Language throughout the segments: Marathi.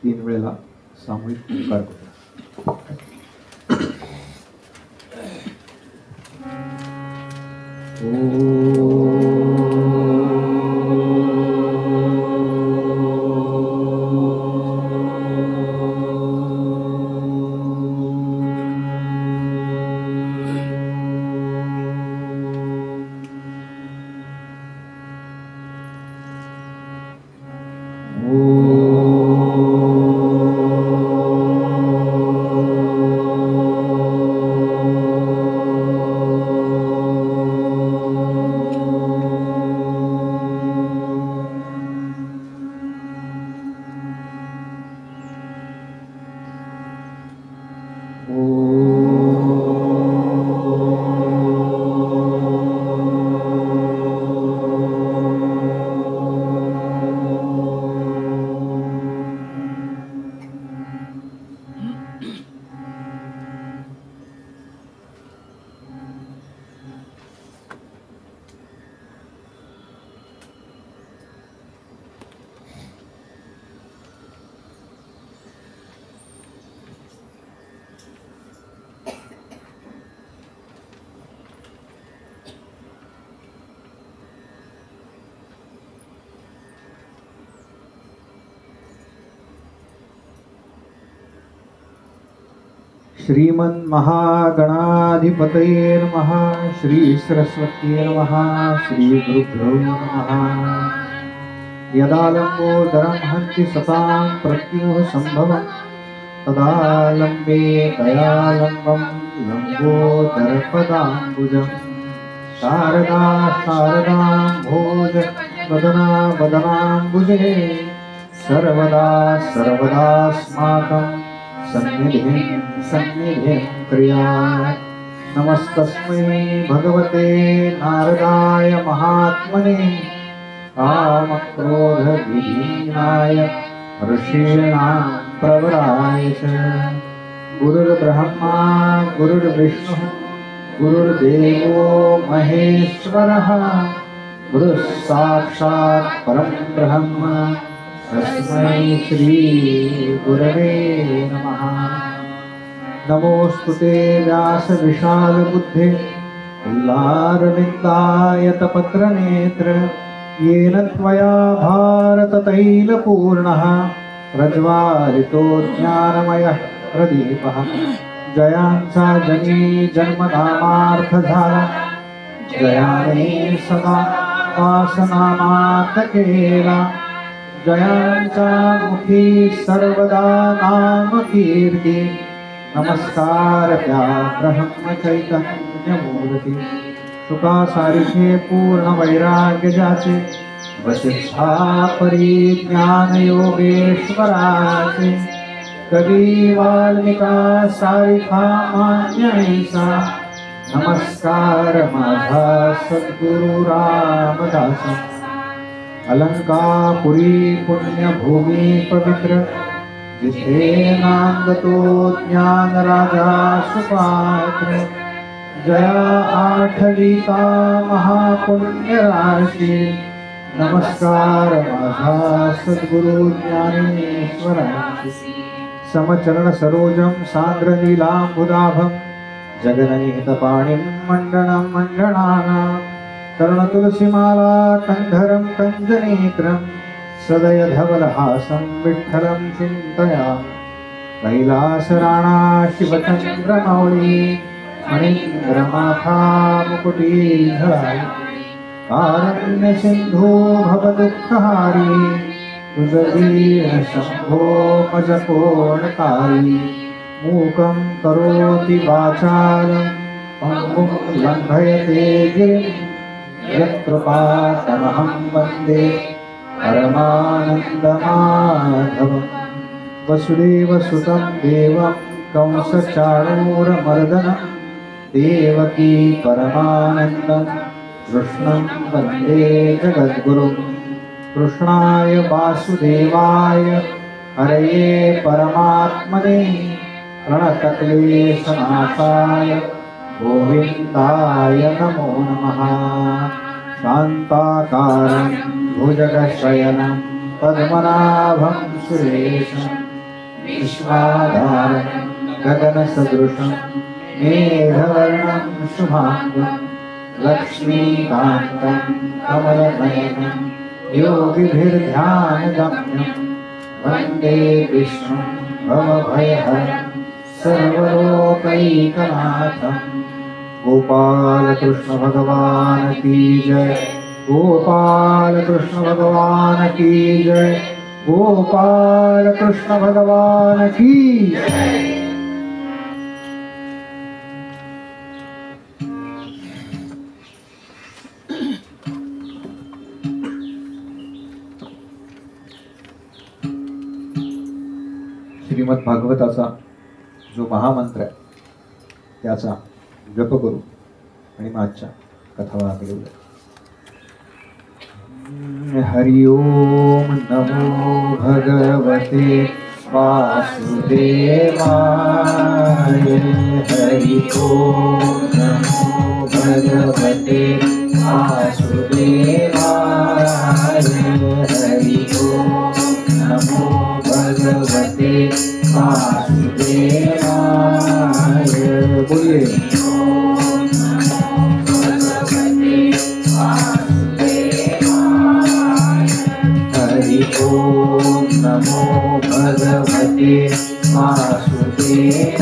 तीन वेळेला सामूहिक ओंकार करूया. Oh श्रीमन्महागणाधिपतये नमः। श्री सरस्वत्यै नमः। श्री गुरुभ्यो नमः। यदा लम्बोदरं हन्ति सतां प्रत्युः सम्भवं तदा लम्बे दयालम्बं लम्बोदरपदाम्बुजं शारदा शारदाम्भोज वदना वदनाम्बुजे सर्वदा सर्वदास्माकं सन्निधिं सन्निधिं क्रियात्। नमस्तस्मै भगवते नारदाय महात्मने कामक्रोधविहीनाय ऋषीणां प्रवराय च। गुरुर्ब्रह्मा गुरुर्विष्णुः गुरुर्देवो महेश्वरः गुरुः साक्षात् परं ब्रह्म तस्मै श्री गुरवे नमः। नमोस्तुते व्यास विशाल बुद्धे उल्लारविन्दायतपत्रनेत्र येन त्वया भारततैलपूर्णः प्रज्वालितो ज्ञानमयः प्रदीपः। जयांचा जनी जन्मनामार्थ झाला जयाने सदा वासनामार्थ केला। जयांचा मुखी सर्वदा नाम कीर्ती। नमस्कार त्या ब्रह्म चैतन्य मूर्ती। सुखा सारिखे पूर्ण वैराग्य जाचे वशिष्ठा परिज्ञान योगेश्वराचे। कवी वाल्मिका सारिखा मान्य ऐसा। नमस्कार माझा सद्गुरु रामदास। अलंकापुरी पुण्यभूमी पवित्र जिथे नांदतो ज्ञान राजा सुपात्र। जया आठविता महापुण्य राशी। नमस्कार माझा सद्गुरु ज्ञानेश्वराची। समचरण सरोजं सान्द्र लीलाम्बुदाभं जगन्निहितपाणिं मण्डनं मण्डनानां। कर्णतुलसीमाला कंधरं कञ्जनेत्रं सदय धवलहासं विठ्ठलं चिन्तयामि। कैलासराणा शिवचन्द्रमौळी मणीन्द्रमाथा मुकुटीधराय। कारुण्यसिन्धो भवदुःखहारी तुझदीनशम्भो मजकोणकारी। मूकं करोति वाचालं पङ्गुं लङ्घयते गिरिं यत्कृपातमहं वन्दे परमानन्दमाधवम्। वसुदेवसुतं देवं कंसचाणूरमर्दनं देवकी परमानन्दं कृष्णं वन्दे जगद्गुरुं। कृष्णाय वासुदेवाय हरये परमात्मने प्रणतक्लेशनाशाय गोविन्दाय नमो नमः। शान्ताकारं भुजगशयनं पद्मनाभं सुरेशं विश्वाधारं गगनसदृशं मेघवर्णं शुभाङ्गं लक्ष्मीकान्तं कमलनयनं योगिभिर्ध्यानगम्यं वन्दे विष्णुं भवभयहरं सर्वलोकैकनाथं। गोपाल कृष्ण भगवान की जय। गोपाल कृष्ण भगवान की जय। गोपाल कृष्ण भगवान की जय। श्रीमद भागवताचा जो महामंत्र आहे त्याचा जप करू आणि मागच्या कथा वाचू। हरि ओम नमो भगवते वासुदेवाय। हरि ओम नमो भगवते वासुदेवाय। हरि ओम नमो भगवते वासुदेवाय। बोलिए हरि ओम नमो भगवते वासुदेवाय।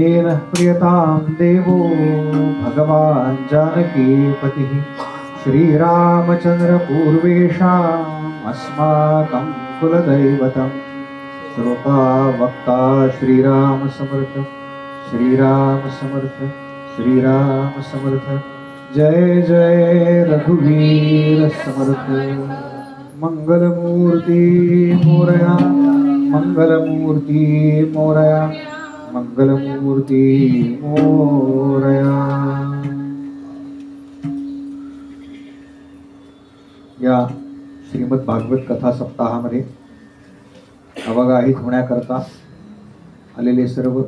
अनेन प्रियतां देवो भगवान् जानकीपतिः श्रीरामचन्द्र पूर्वेषाम् अस्माकं कुलदैवतं श्रोता वक्ता श्रीराम समर्थ श्रीराम समर्थ श्रीराम समर्थ जय जय रघुवीर समर्थ मंगलमूर्ती मोरया मंगलमूर्ती मोरया मंगलमूर्ती मोरया। या श्रीमद भागवत कथा सप्ताहामध्ये अवगाहित होण्याकरता आलेले सर्व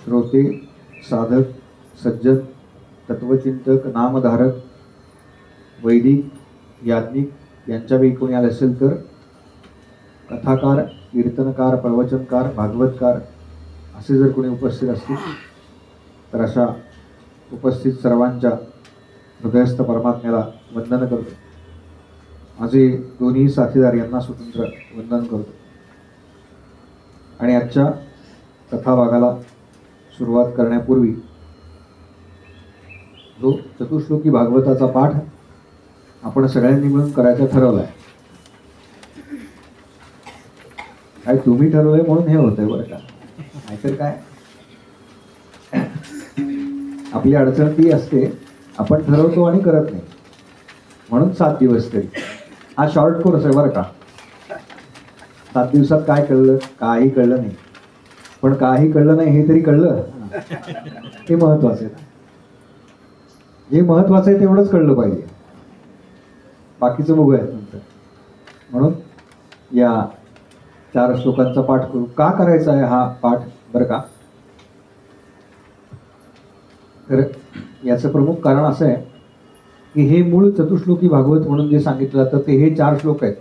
श्रोते साधक सज्जन तत्वचिंतक नामधारक वैदिक याज्ञिक यांच्यापैकी कोणी आले असेल तर कथाकार कीर्तनकार प्रवचनकार भागवतकार असे जर कोणी उपस्थित असतील तर अशा उपस्थित सर्वांच्या हृदयस्थ परमात्म्याला वंदन करतो। माझे दोन्ही साथीदार यांना स्वतंत्र वंदन करतो आणि आजच्या कथाभागाला सुरुवात करण्यापूर्वी जो चतुश्लोकी भागवताचा पाठ आपण सगळ्यांनी मिळून करायचं ठरवलं आहे। काय तुम्ही ठरवलंय म्हणून हे होतंय बरं का, नाहीतर काय आपली अडचण ती असते आपण ठरवतो आणि करत नाही म्हणून 7 दिवस तरी हा शॉर्ट कोर्स आहे बरं का। 7 दिवसात काय कळलं, काही कळलं नाही, पण काही कळलं नाही हे तरी कळलं, हे महत्वाचं आहे। जे महत्वाचं आहे तेवढंच कळलं पाहिजे, बाकीचं बघूया नंतर। म्हणून या 4 श्लोकांचा पाठ करू। का करायचा आहे हा पाठ बरं का, तर याचं प्रमुख कारण असं आहे की हे मूळ चतुश्लोकी भागवत म्हणून जे सांगितलं जातं ते हे 4 श्लोक आहेत।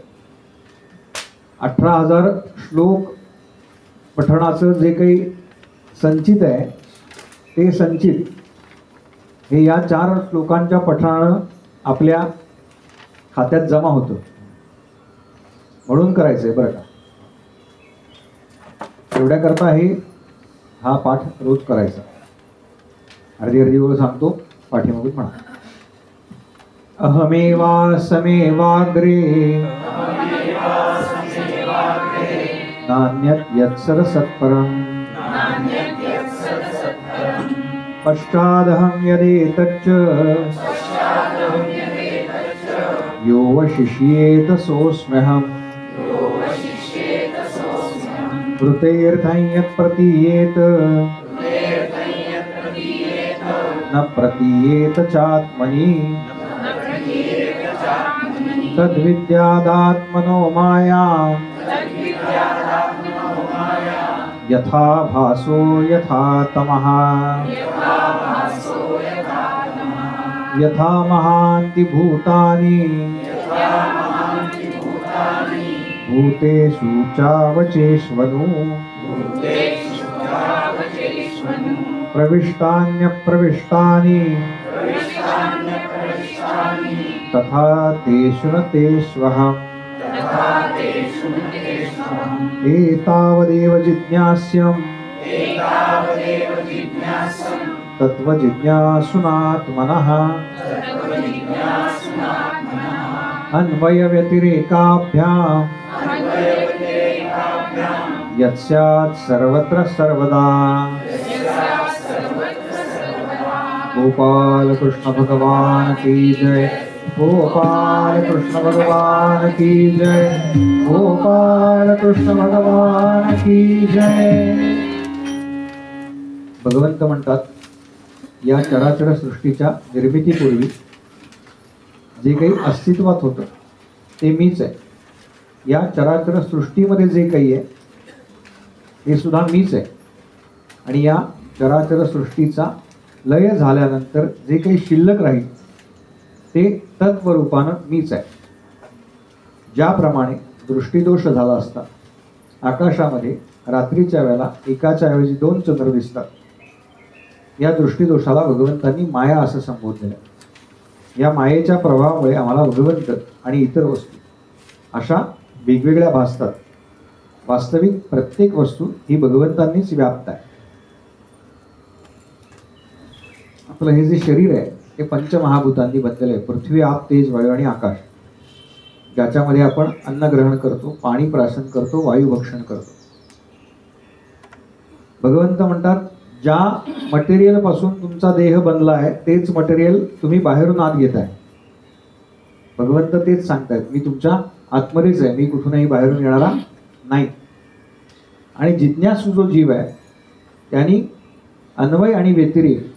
18,000 श्लोक पठणाचं जे काही संचित आहे ते संचित हे या 4 श्लोकांच्या पठणानं आपल्या खात्यात जमा होतं, म्हणून करायचं आहे बरं का। एवढ्याकरता हा पाठ रोज करायचा। अर्धी वेळ सांगतो, पाठीमागून म्हणा। अहमेवासमेवाग्रे नान्यत् यत्सरसत्परम् पश्चादहं यदेतच्च यो वशिष्येत सोऽस्म्यहम् कृतेऽर्थं यत् प्रतीयेत न प्रतीयेत चात्मनि तद्विद्यादात्मनो मायां यथा भासो यथा तमः यथा महान्ति भूतानि भूतेषु चावचेष्वनु प्रविष्टान्यप्रविष्टानि तथा तेषु न तेष्वहम् एतावदेव जिज्ञास्यम् तत्त्वजिज्ञासुनात्मनः अन्वयव्यतिरेकाभ्याम् यत्स्यात् सर्वत्र सर्वदा। गोपाल कृष्ण भगवान की जय, गोपाल कृष्ण भगवान की जय, गोपाल कृष्ण भगवान की जय। भगवंत म्हणतात या चराचर सृष्टीच्या निर्मितीपूर्वी जे काही अस्तित्वात होतं ते मीच आहे। या चराचर सृष्टीमध्ये जे काही आहे ते सुद्धा मीच आहे आणि या चराचर सृष्टीचा लय झाल्यानंतर जे काही शिल्लक राहील ते तत्वरूपानं मीच आहे। ज्याप्रमाणे दृष्टीदोष झाला असता आकाशामध्ये रात्रीच्या वेळेला एकाच्या ऐवजी 2 चंद्र दिसतात, या दृष्टीदोषाला भगवंतांनी माया असं संबोधलेलं आहे। या मायेच्या प्रभावामुळे आम्हाला भगवंत आणि इतर वस्तू अशा वेगवेगळ्या भासतात। वास्तविक प्रत्येक वस्तू ही भगवंतांनीच व्याप्त आहे। आपलं हे जे शरीर आहे ते पंचमहाभूतांनी बनलेलं आहे. पृथ्वी, आप, तेज, वायू आणि आकाश, ज्याच्यामध्ये आपण अन्न ग्रहण करतो, पाणी प्राशन करतो, वायू भक्षण करतो. भगवंत म्हणतात ज्या मटेरियल पासून तुमचा देह बनला आहे तेच मटेरियल तुम्ही बाहेरून आत घेताय. भगवंत तेच सांगतायत, मी तुमच्या आतमध्येच आहे, मी कुठूनही बाहेरून येणारा नाही. आणि जिज्ञासू जो जीव आहे त्यांनी अन्वय आणि व्यतिरेक,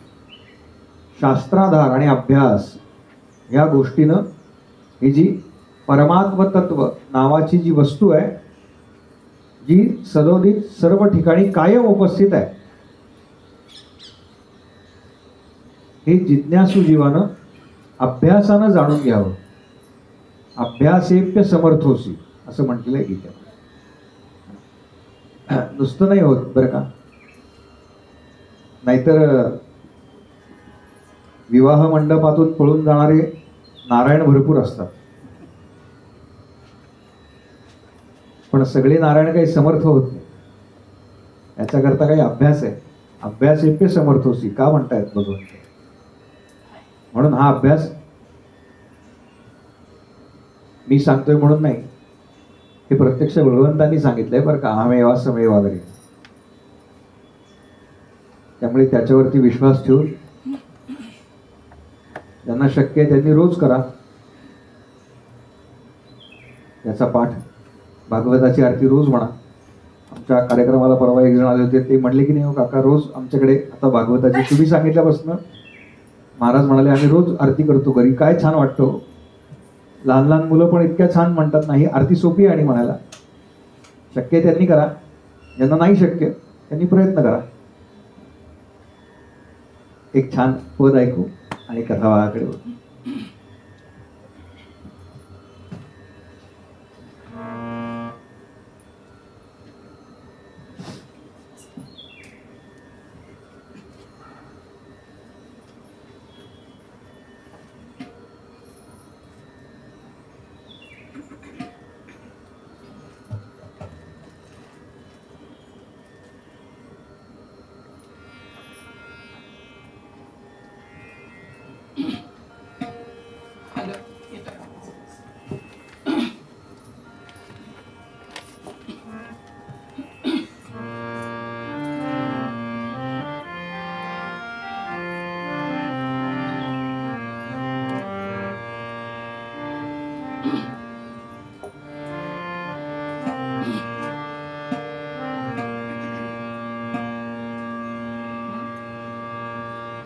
शास्त्राधार आणि अभ्यास या गोष्टीनं ही जी परमात्म तत्व नावाची जी वस्तू आहे, जी सदोदित सर्व ठिकाणी कायम उपस्थित आहे, हे जिज्ञासू जीवानं अभ्यासानं जाणून घ्यावं. अभ्यासेप्य समर्थोसी असं म्हटलेलं आहे गीतेत. नुसतं नाही होत बरं का. नाहीतर विवाह मंडपातून पळून जाणारे नारायण भरपूर असतात, पण सगळे नारायण काही समर्थ होत नाही. याच्याकरता काही अभ्यास आहे. अभ्यासेप्य समर्थोसी का म्हणतायत भगवंत? म्हणून हा अभ्यास मी सांगतोय म्हणून नाही, हे प्रत्यक्ष भगवंतांनी सांगितलंय बरं का. अहमेवा समेवा वगैरे. त्यामुळे त्याच्यावरती विश्वास ठेवून ज्यांना शक्य आहे त्यांनी रोज करा. याचा पाठ, भागवताची आरती रोज म्हणा. आमच्या कार्यक्रमाला परवा एक जण आले होते, ते म्हणले की नाही हो काका, रोज आमच्याकडे आता भागवताची तुम्ही सांगितल्यापासून महाराज म्हणाले आम्ही रोज आरती करतो घरी. काय छान वाटतं. लहान लहान मुलं पण इतक्या छान म्हणतात. नाही, आरती सोपी आहे आणि म्हणायला. शक्य आहे त्यांनी करा, ज्यांना नाही शक्य त्यांनी प्रयत्न करा. एक छान पद ऐकू आणि कथावाहाकडे वळू.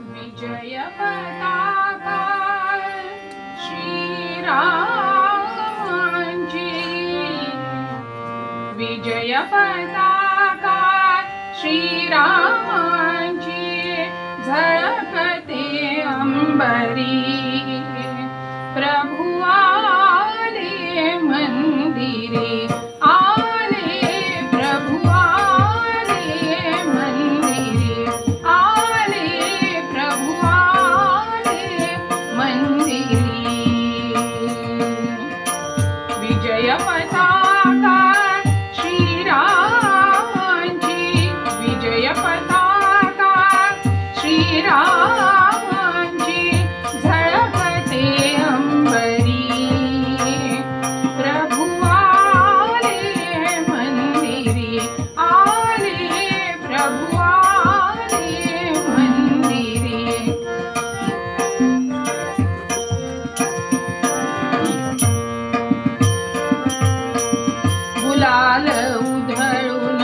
विजय पताका श्रीरामांची, विजय पताका श्रीरामांची झळकते अंबरी. प्रभु आले मंदिरे, आले प्रभु आले मंदिरे, आले प्रभु आले मंदिरी. विजय पताका श्रीरामांची, विजय पताका श्रीरामांची झळकते अंबरी. प्रभु आले मंदिरी, आले प्रभु आले मंदिरी. गुलाल उधळून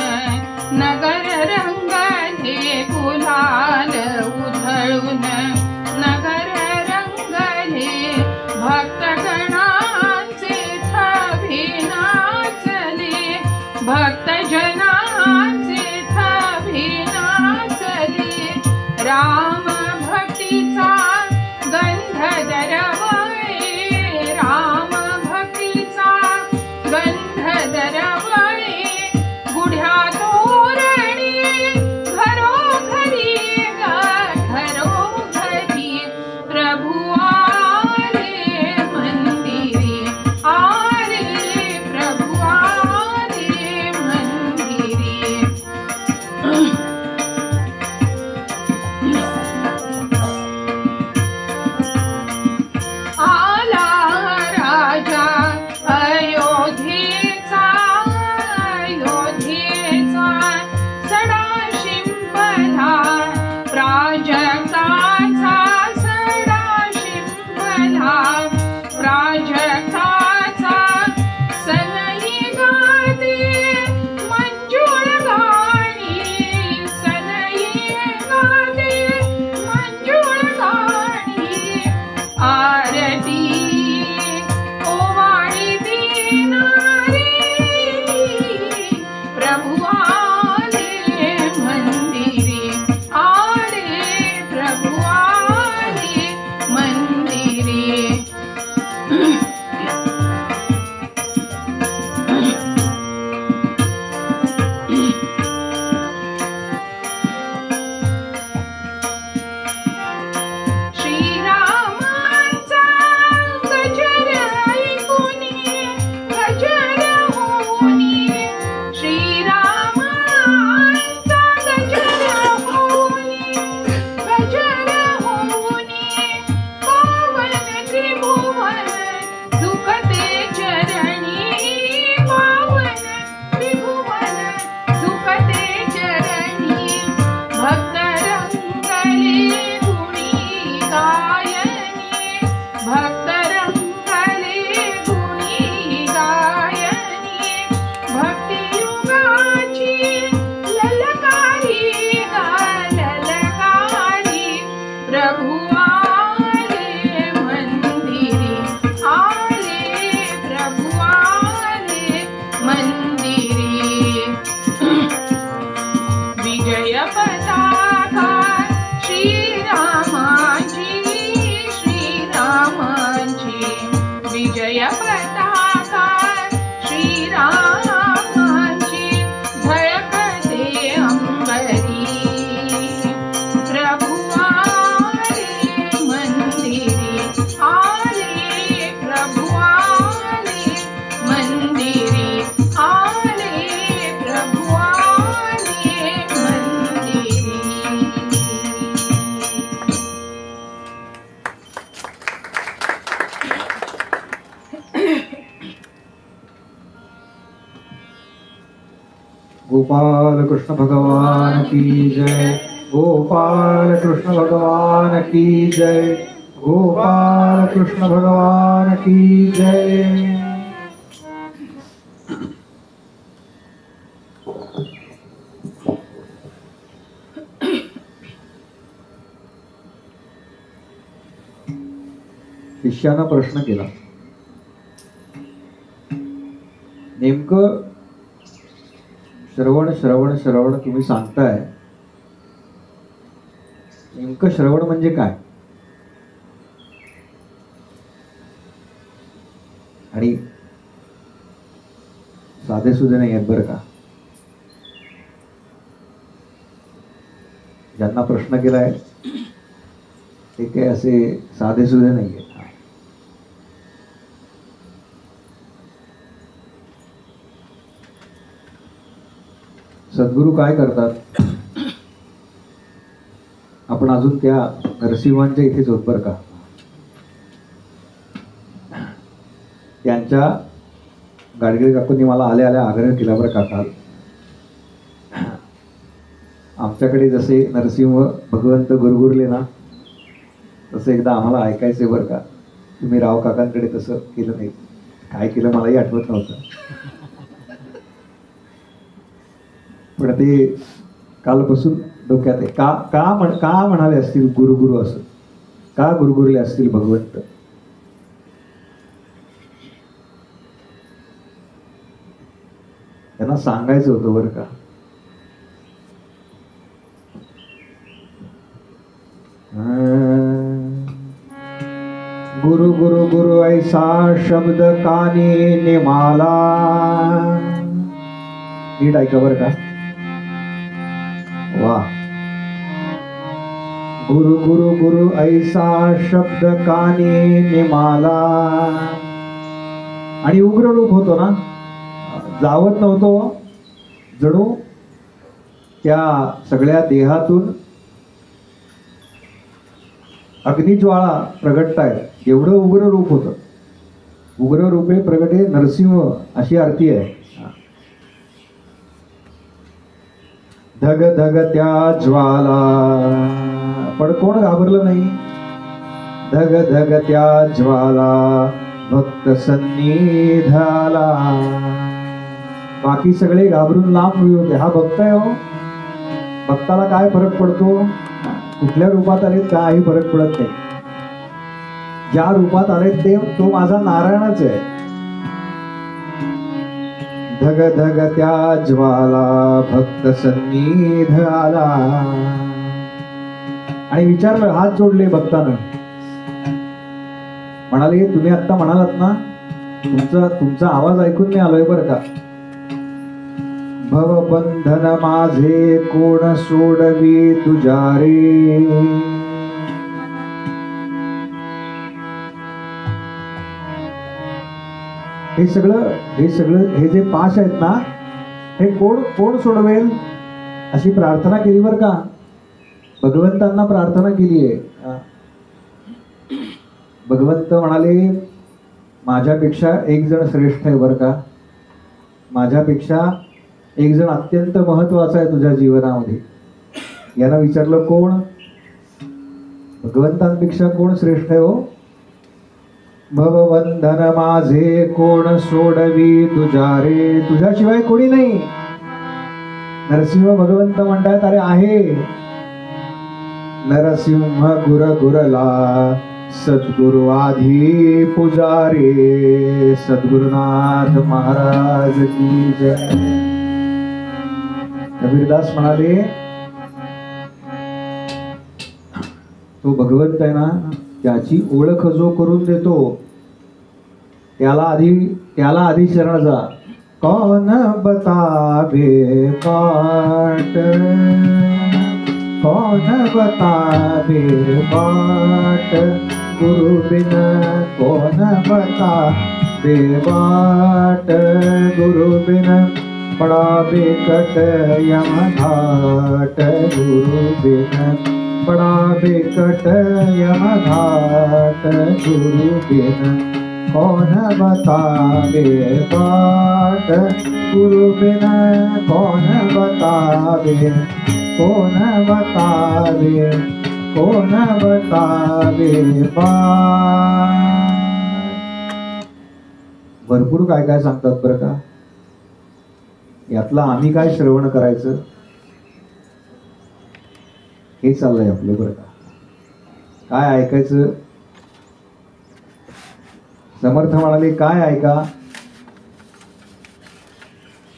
नगर रंगले, गुलाल उधळून नगर रंगले. भक्तगणांचे थवे नाचले, भक्तजनांचे थवे नाचले. राम भक्तीचा गंध दरवळे, राम भक्तीचा गंध दरवळे. गुढ्या तोरणी घरोघरी ग, घरोघरी. प्रभु आले मंदिरी, आले प्रभु आले मंदिरी. गोपाल कृष्ण भगवान की जय, गोपाल कृष्ण भगवान की जय, गोपाल कृष्ण भगवान की जय। शिष्यानं प्रश्न केला, नेमकं श्रवण श्रवण श्रवण तुम्ही सांगताय, नेमकं श्रवण म्हणजे काय? आणि साधे सुधे नाही आहेत बरं का, ज्यांना प्रश्न केलाय ते काय असे साधे सुधे नाही आहेत. सद्गुरू काय करतात, आपण अजून त्या नरसिंहांच्या इथेच होत बरं का. त्यांच्या गाडगे काकूंनी मला आल्या आल्या आग्रह केला बरं का काल, आमच्याकडे जसे नरसिंह भगवंत गुरगुरले ना, तसं एकदा आम्हाला ऐकायचे बरं का. तुम्ही राव काकांकडे तसं केलं नाही. काय केलं मलाही आठवत नव्हतं, पण ते कालपासून डोक्यात आहे. का म्हणाले असतील गुरुगुरु, असं का गुरुगुरले असतील भगवंत? त्यांना सांगायचं होतं बरं का. गुरु गुरु गुरु ऐसा शब्द कानी निमाला. नीट ऐका बरं का. वाह. गुरु गुरु गुरु ऐसा शब्द कानी निमाला. आणि उग्र रूप होतो ना, जावत नव्हतो, जणू त्या सगळ्या देहातून अग्निज्वाळा प्रगटतायत, एवढं उग्र रूप होतं. उग्र रूपे प्रगटे नरसिंह अशी आरती आहे. धग धग त्या ज्वाला, पण कोण घाबरलं नाही. धग धग त्या ज्वाला भक्त सन्निधाला. बाकी सगळे घाबरून लांब उभे होते. हा भक्त आहे हो, भक्ताला काय फरक पडतो, कुठल्या रूपात आले काही फरक पडत नाही. ज्या रूपात आले ते तो माझा नारायणच आहे. धग धग त्या ज्वाला भक्त सन्निध आला. आणि विचारलं, हात जोडले भक्तानं, म्हणाले तुम्ही आता म्हणालात ना, तुमचा आवाज ऐकून मी आलोय बरं का. भवबंधन माझे कोण सोडवी तुझ्या रे. हे सगळं हे जे पाश आहेत ना, हे कोण सोडवेल अशी प्रार्थना केली बरं का. भगवंतांना प्रार्थना केली आहे. भगवंत म्हणाले माझ्यापेक्षा एक जण श्रेष्ठ आहे बरं का. माझ्यापेक्षा एक जण अत्यंत महत्वाचा आहे तुझ्या जीवनामध्ये. यानं विचारलं कोण? भगवंतांपेक्षा कोण श्रेष्ठ आहे हो? भवबंधन माझे कोण सोडवी तुझ्या रे. तुझ्याशिवाय कोणी नाही. नरसिंह भगवंत म्हणतात, अरे आहे. नरसिंह गुर गुरला सद्गुरु आधी पुजारे. सद्गुरुनाथ महाराज की जय. कबीरदास म्हणाले, तो भगवंत आहे ना, त्याची ओळख जो करून देतो त्याला आधी शरण जा. कौन बतावे बाट, कौन बतावे बाट, गुरु बिन कौन बतावे बाट. गुरु बिन पड़ा बेकट यम घाट. गुरु बिन पड़ा बेकट यम घाट. गुरु बिन कौन बतावे बाट, गुरु बिना कौन बतावे, कौन बतावे, कौन बतावे बाट. भरपूर काय काय सांगतात बरं का. यातलं आम्ही काय श्रवण करायचं हे चाललंय आपलं बरं का. काय ऐकायचं. समर्थ म्हणाले काय ऐका.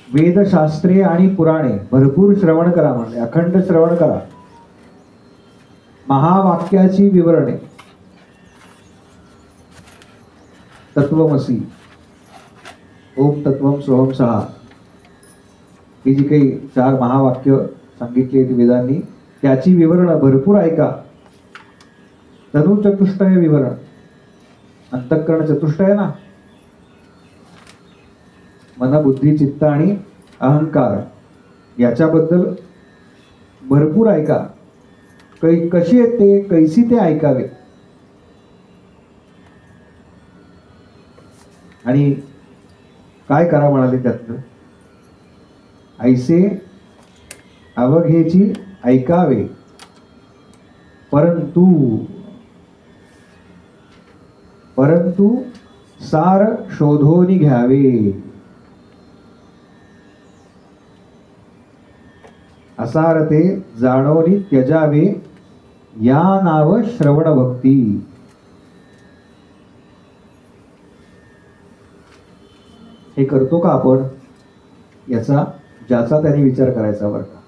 वेदशास्त्रे आणि पुराणे भरपूर श्रवण करा म्हणजे अखंड श्रवण करा. महावाक्याची विवरणे, तत्वमसी, ओम तत्वम सोहम सहा, ही जी काही 4 महावाक्य सांगितली आहेत वेदांनी त्याची विवरण भरपूर ऐका. तनु चतुष्टय विवरण, अंतःकरण चतुष्टय ना, मन बुद्धी चित्त आणि अहंकार याच्याबद्दल भरपूर ऐका. कशी आहेत ते, कैसी ते ऐकावे. आणि काय करा म्हणाले त्यातलं. ऐसे अवघेची ऐकावे परंतु परंतु सार शोधून घ्यावे. असार ते जाणोनी त्यजावे या नाव श्रवण भक्ती. हे करतो का आपण याचा ज्याचा त्याने विचार करायचा बरं का.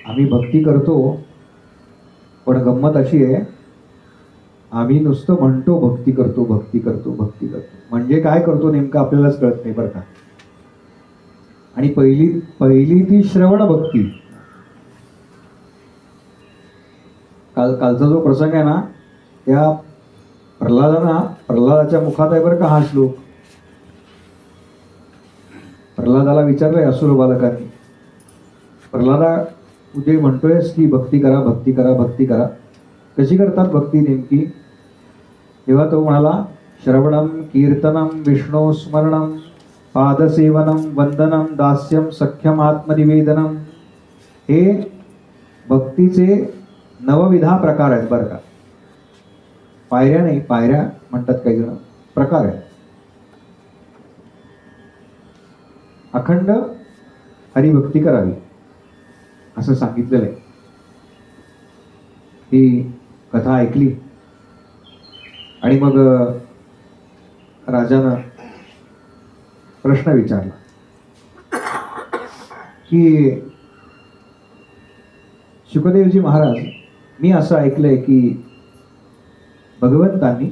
आम्ही भक्ती करतो पण गंमत अशी आहे आम्ही नुसतं म्हणतो भक्ती करतो भक्ती करतो भक्ती करतो, म्हणजे काय करतो नेमकं आपल्यालाच कळत नाही बरं का. आणि पहिली ती श्रवण भक्ती. कालचा जो प्रसंग आहे ना त्या प्रल्हादाच्या मुखात आहे बरं का हा श्लोक. प्रल्हादाला विचारलंय असुर बालकांनी, प्रल्हादा तू जे म्हणतोयस की भक्ती करा भक्ती करा भक्ती करा, कशी करतात भक्ती नेमकी. तेव्हा तो म्हणाला श्रवणम कीर्तनम विष्णू स्मरणम पादसेवनम वंदनम दास्यम सख्यम आत्मनिवेदनम. हे भक्तीचे 9 प्रकार आहेत बरं का. पायऱ्या नाही, पायऱ्या म्हणतात काही जण, प्रकार आहेत. अखंड हरिभक्ती करावी असं सांगितलेलं आहे. ही कथा ऐकली आणि मग राजानं प्रश्न विचारला की शुकदेवजी महाराज, मी असं ऐकलंय की भगवंतांनी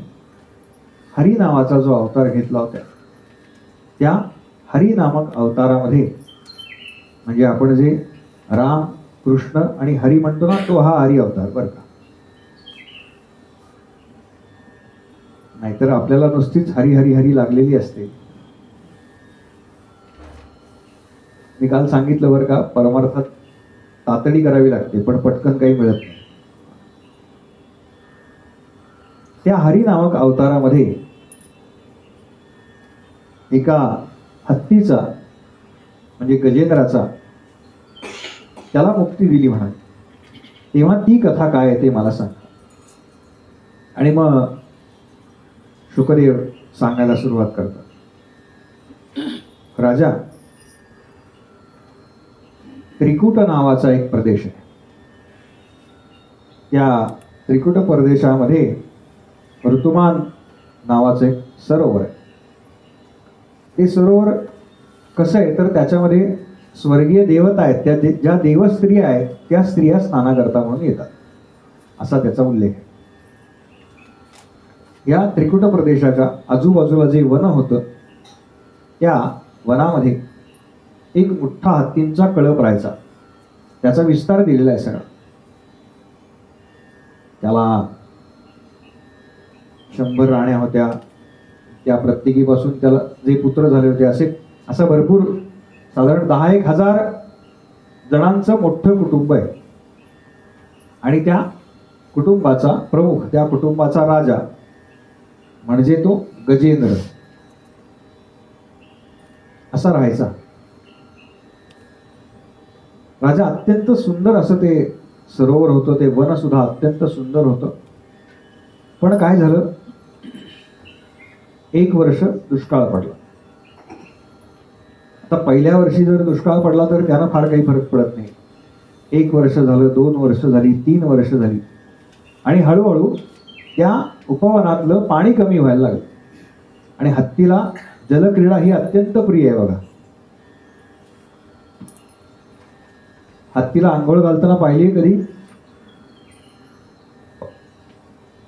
हरी नावाचा जो अवतार घेतला होता त्या हरी नामक अवतारामध्ये म्हणजे आपण जे राम कृष्ण आणि हरी म्हणतो ना तो हा हरी अवतार बरं का. नाहीतर आपल्याला नुसतीच हरी हरी हरी लागलेली असते. मी काल सांगितलं बरं का, परमार्थात तातडी करावी लागते पण पटकन काही मिळत नाही. त्या हरी नामक अवतारामध्ये एका हत्तीचा म्हणजे गजेंद्राचा त्याला मुक्ती दिली म्हणाली. तेव्हा ती कथा काय आहे ते मला सांग. आणि मग शुकदेव सांगायला सुरुवात करतात. राजा, त्रिकुट नावाचा एक प्रदेश आहे. त्या त्रिकुट प्रदेशामध्ये ऋतुमान नावाचं एक सरोवर आहे. ते सरोवर कसं आहे तर त्याच्यामध्ये स्वर्गीय देवता आहेत, त्या ज्या देवस्त्रिया आहेत त्या स्त्रिया स्नानाकरता म्हणून येतात असा त्याचा उल्लेख आहे. या त्रिकुट प्रदेशाच्या आजूबाजूला जे वन होतं त्या वनामध्ये एक मोठा हत्तींचा कळप राहायचा. त्याचा विस्तार दिलेला आहे सगळा. त्याला 100 राण्या होत्या. त्या प्रत्येकीपासून त्याला जे पुत्र झाले होते असं भरपूर साधारण 10,000 जणांचं मोठं कुटुंब आहे. आणि त्या कुटुंबाचा प्रमुख, त्या कुटुंबाचा राजा म्हणजे तो गजेंद्र असा राहायचा. राजा अत्यंत सुंदर असं ते सरोवर होतं, ते वन सुद्धा अत्यंत सुंदर होतं. पण काय झालं, 1 वर्ष दुष्काळ पडला. आता पहिल्या वर्षी जर दुष्काळ पडला तर त्यानं फार काही फरक पडत नाही. 1 वर्ष झालं, 2 वर्ष झाली, 3 वर्ष झाली आणि हळूहळू त्या उपवनातलं पाणी कमी व्हायला लागलं. आणि हत्तीला जलक्रीडा ही अत्यंत प्रिय आहे बघा. हत्तीला आंघोळ घालताना पाहिली कधी?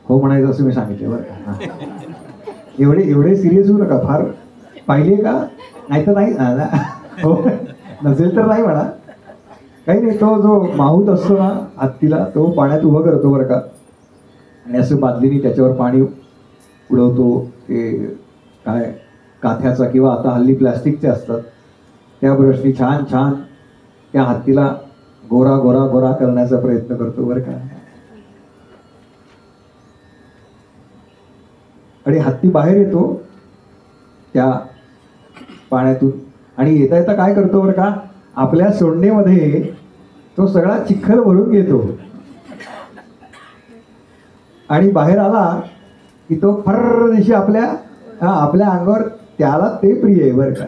हो म्हणायचं असं मी सांगितलं बरं का. एवढे सिरियस होऊ नका फार. पाहिली का? नाही तर नाही. हो, नसेल तर नाही म्हणा. काही नाही, तो जो माहूत असतो ना हत्तीला, तो पाण्यात उभं करतो बरं का, आणि असं बादलीने त्याच्यावर पाणी उडवतो. ते काय काथ्याचा किंवा आता हल्ली प्लॅस्टिकचे असतात त्या ब्रशनी छान छान त्या हत्तीला गोरा गोरा गोरा करण्याचा प्रयत्न करतो बरं का. आणि हत्ती बाहेर येतो त्या पाण्यातून आणि येता येता काय करतो बरं का, आपल्या सोंडेमध्ये तो सगळा चिखल भरून घेतो आणि बाहेर आला की तो फर्र दिशी आपल्या अंगावर, त्याला ते प्रिय आहे बरं का.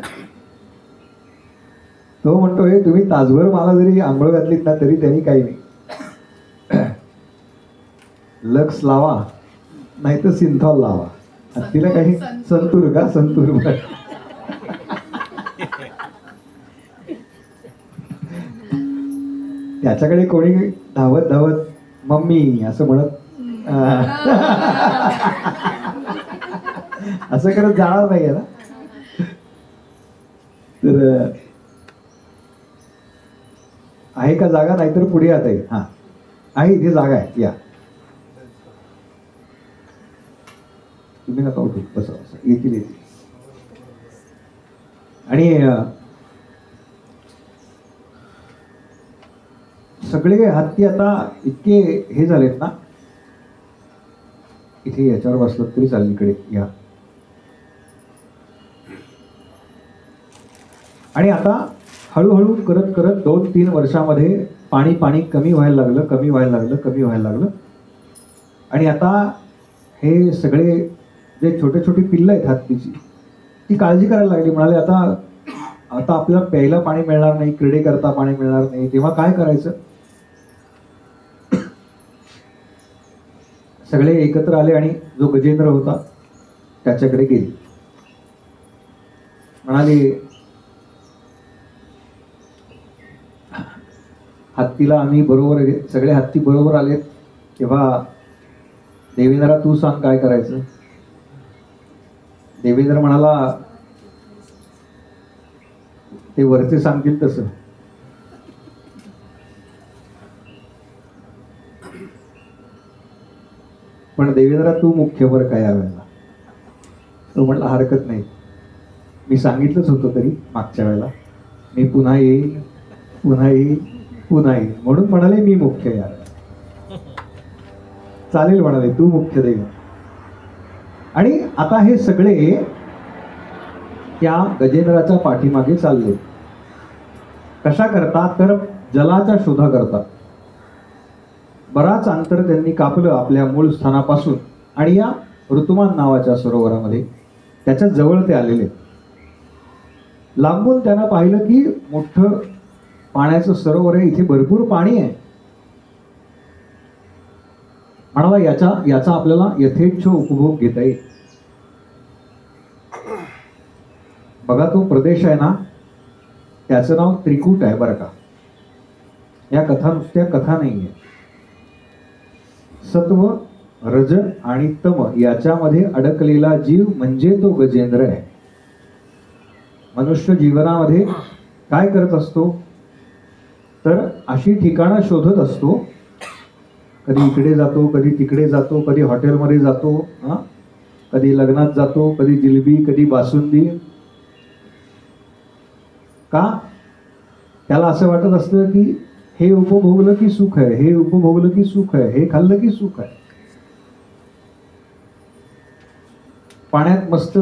तो म्हणतो, हे तुम्ही तासभर मला जरी आंघोळ घातलीत ना तरी त्यांनी काही नाही. लक्स लावा नाही तर सिंथॉल लावा. तिला काही संतूर का? संतूर. त्याच्याकडे कोणी धावत धावत मम्मी असं म्हणत असं करत जाणार नाही ना. तर आहे का जागा? नाहीतर पुढे आता येईल. हा आहे, इथे जागा आहे, या. तुम्ही नका उठू, बसा बसा, येतील. आणि सगळे हत्ती आता इतके हे झालेत ना, इथे याच्यावर बसलं तरी चालेल, इकडे या. आणि आता हळूहळू करत करत 2-3 वर्षामध्ये पाणी कमी व्हायला लागलं. आणि आता हे सगळे जे छोटे छोटे पिल्लं आहेत हत्तीची, ती काळजी करायला लागली. म्हणाले आता आपल्याला प्यायला पाणी मिळणार नाही, क्रीडे करता पाणी मिळणार नाही, तेव्हा काय करायचं. सगळे एकत्र आले आणि जो गजेंद्र होता त्याच्याकडे गेले. म्हणाले, हत्तीला आम्ही बरोबर, सगळे हत्ती बरोबर आलेत, तेव्हा देवेंद्रा तू सांग काय करायचं. देवेंद्र म्हणाला, ते वरचे सांगतील तसं. पण देवेंद्रा तू मुख्य बरं काय यावेळेला. तो म्हटला, हरकत नाही, मी सांगितलंच होतं तरी मागच्या वेळेला, मी पुन्हा येईल म्हणून म्हणाले मी मुख्य. यार चालेल म्हणाले, तू मुख्य देव. आणि आता हे सगळे त्या गजेंद्राच्या पाठीमागे चालले. कशा करता? तर जलाच्या शोधा करता. बराच अंतर त्यांनी कापलं आपल्या मूळ स्थानापासून आणि या ऋतुमान नावाच्या सरोवरामध्ये त्याच्या जवळ ते आलेले. लांबून त्यांना पाहिलं की मोठं पाण्याचं सरोवर आहे, इथे भरपूर पाणी आहे. म्हणाला, याचा आपल्याला यथेच्छ उपभोग घेता येईल. बघा, तो प्रदेश आहे ना, त्याचं नाव त्रिकूट आहे बरं का. या कथा नुसत्या कथा नाहीये. सत्व, रज आणि तम याच्यामध्ये अडकलेला जीव म्हणजे तो गजेंद्र आहे. मनुष्य जीवनामध्ये काय करत असतो, तर अशी ठिकाणं शोधत असतो. कधी इकडे जातो, कधी तिकडे जातो, कधी हॉटेलमध्ये जातो, कधी लग्नात जातो, कधी जिलबी, कधी बासुंदी. का? त्याला असं वाटत असतं की हे उपभोगलं की सुख आहे, हे उपभोगलं की सुख आहे, हे खाल्लं की सुख आहे. पाण्यात मस्त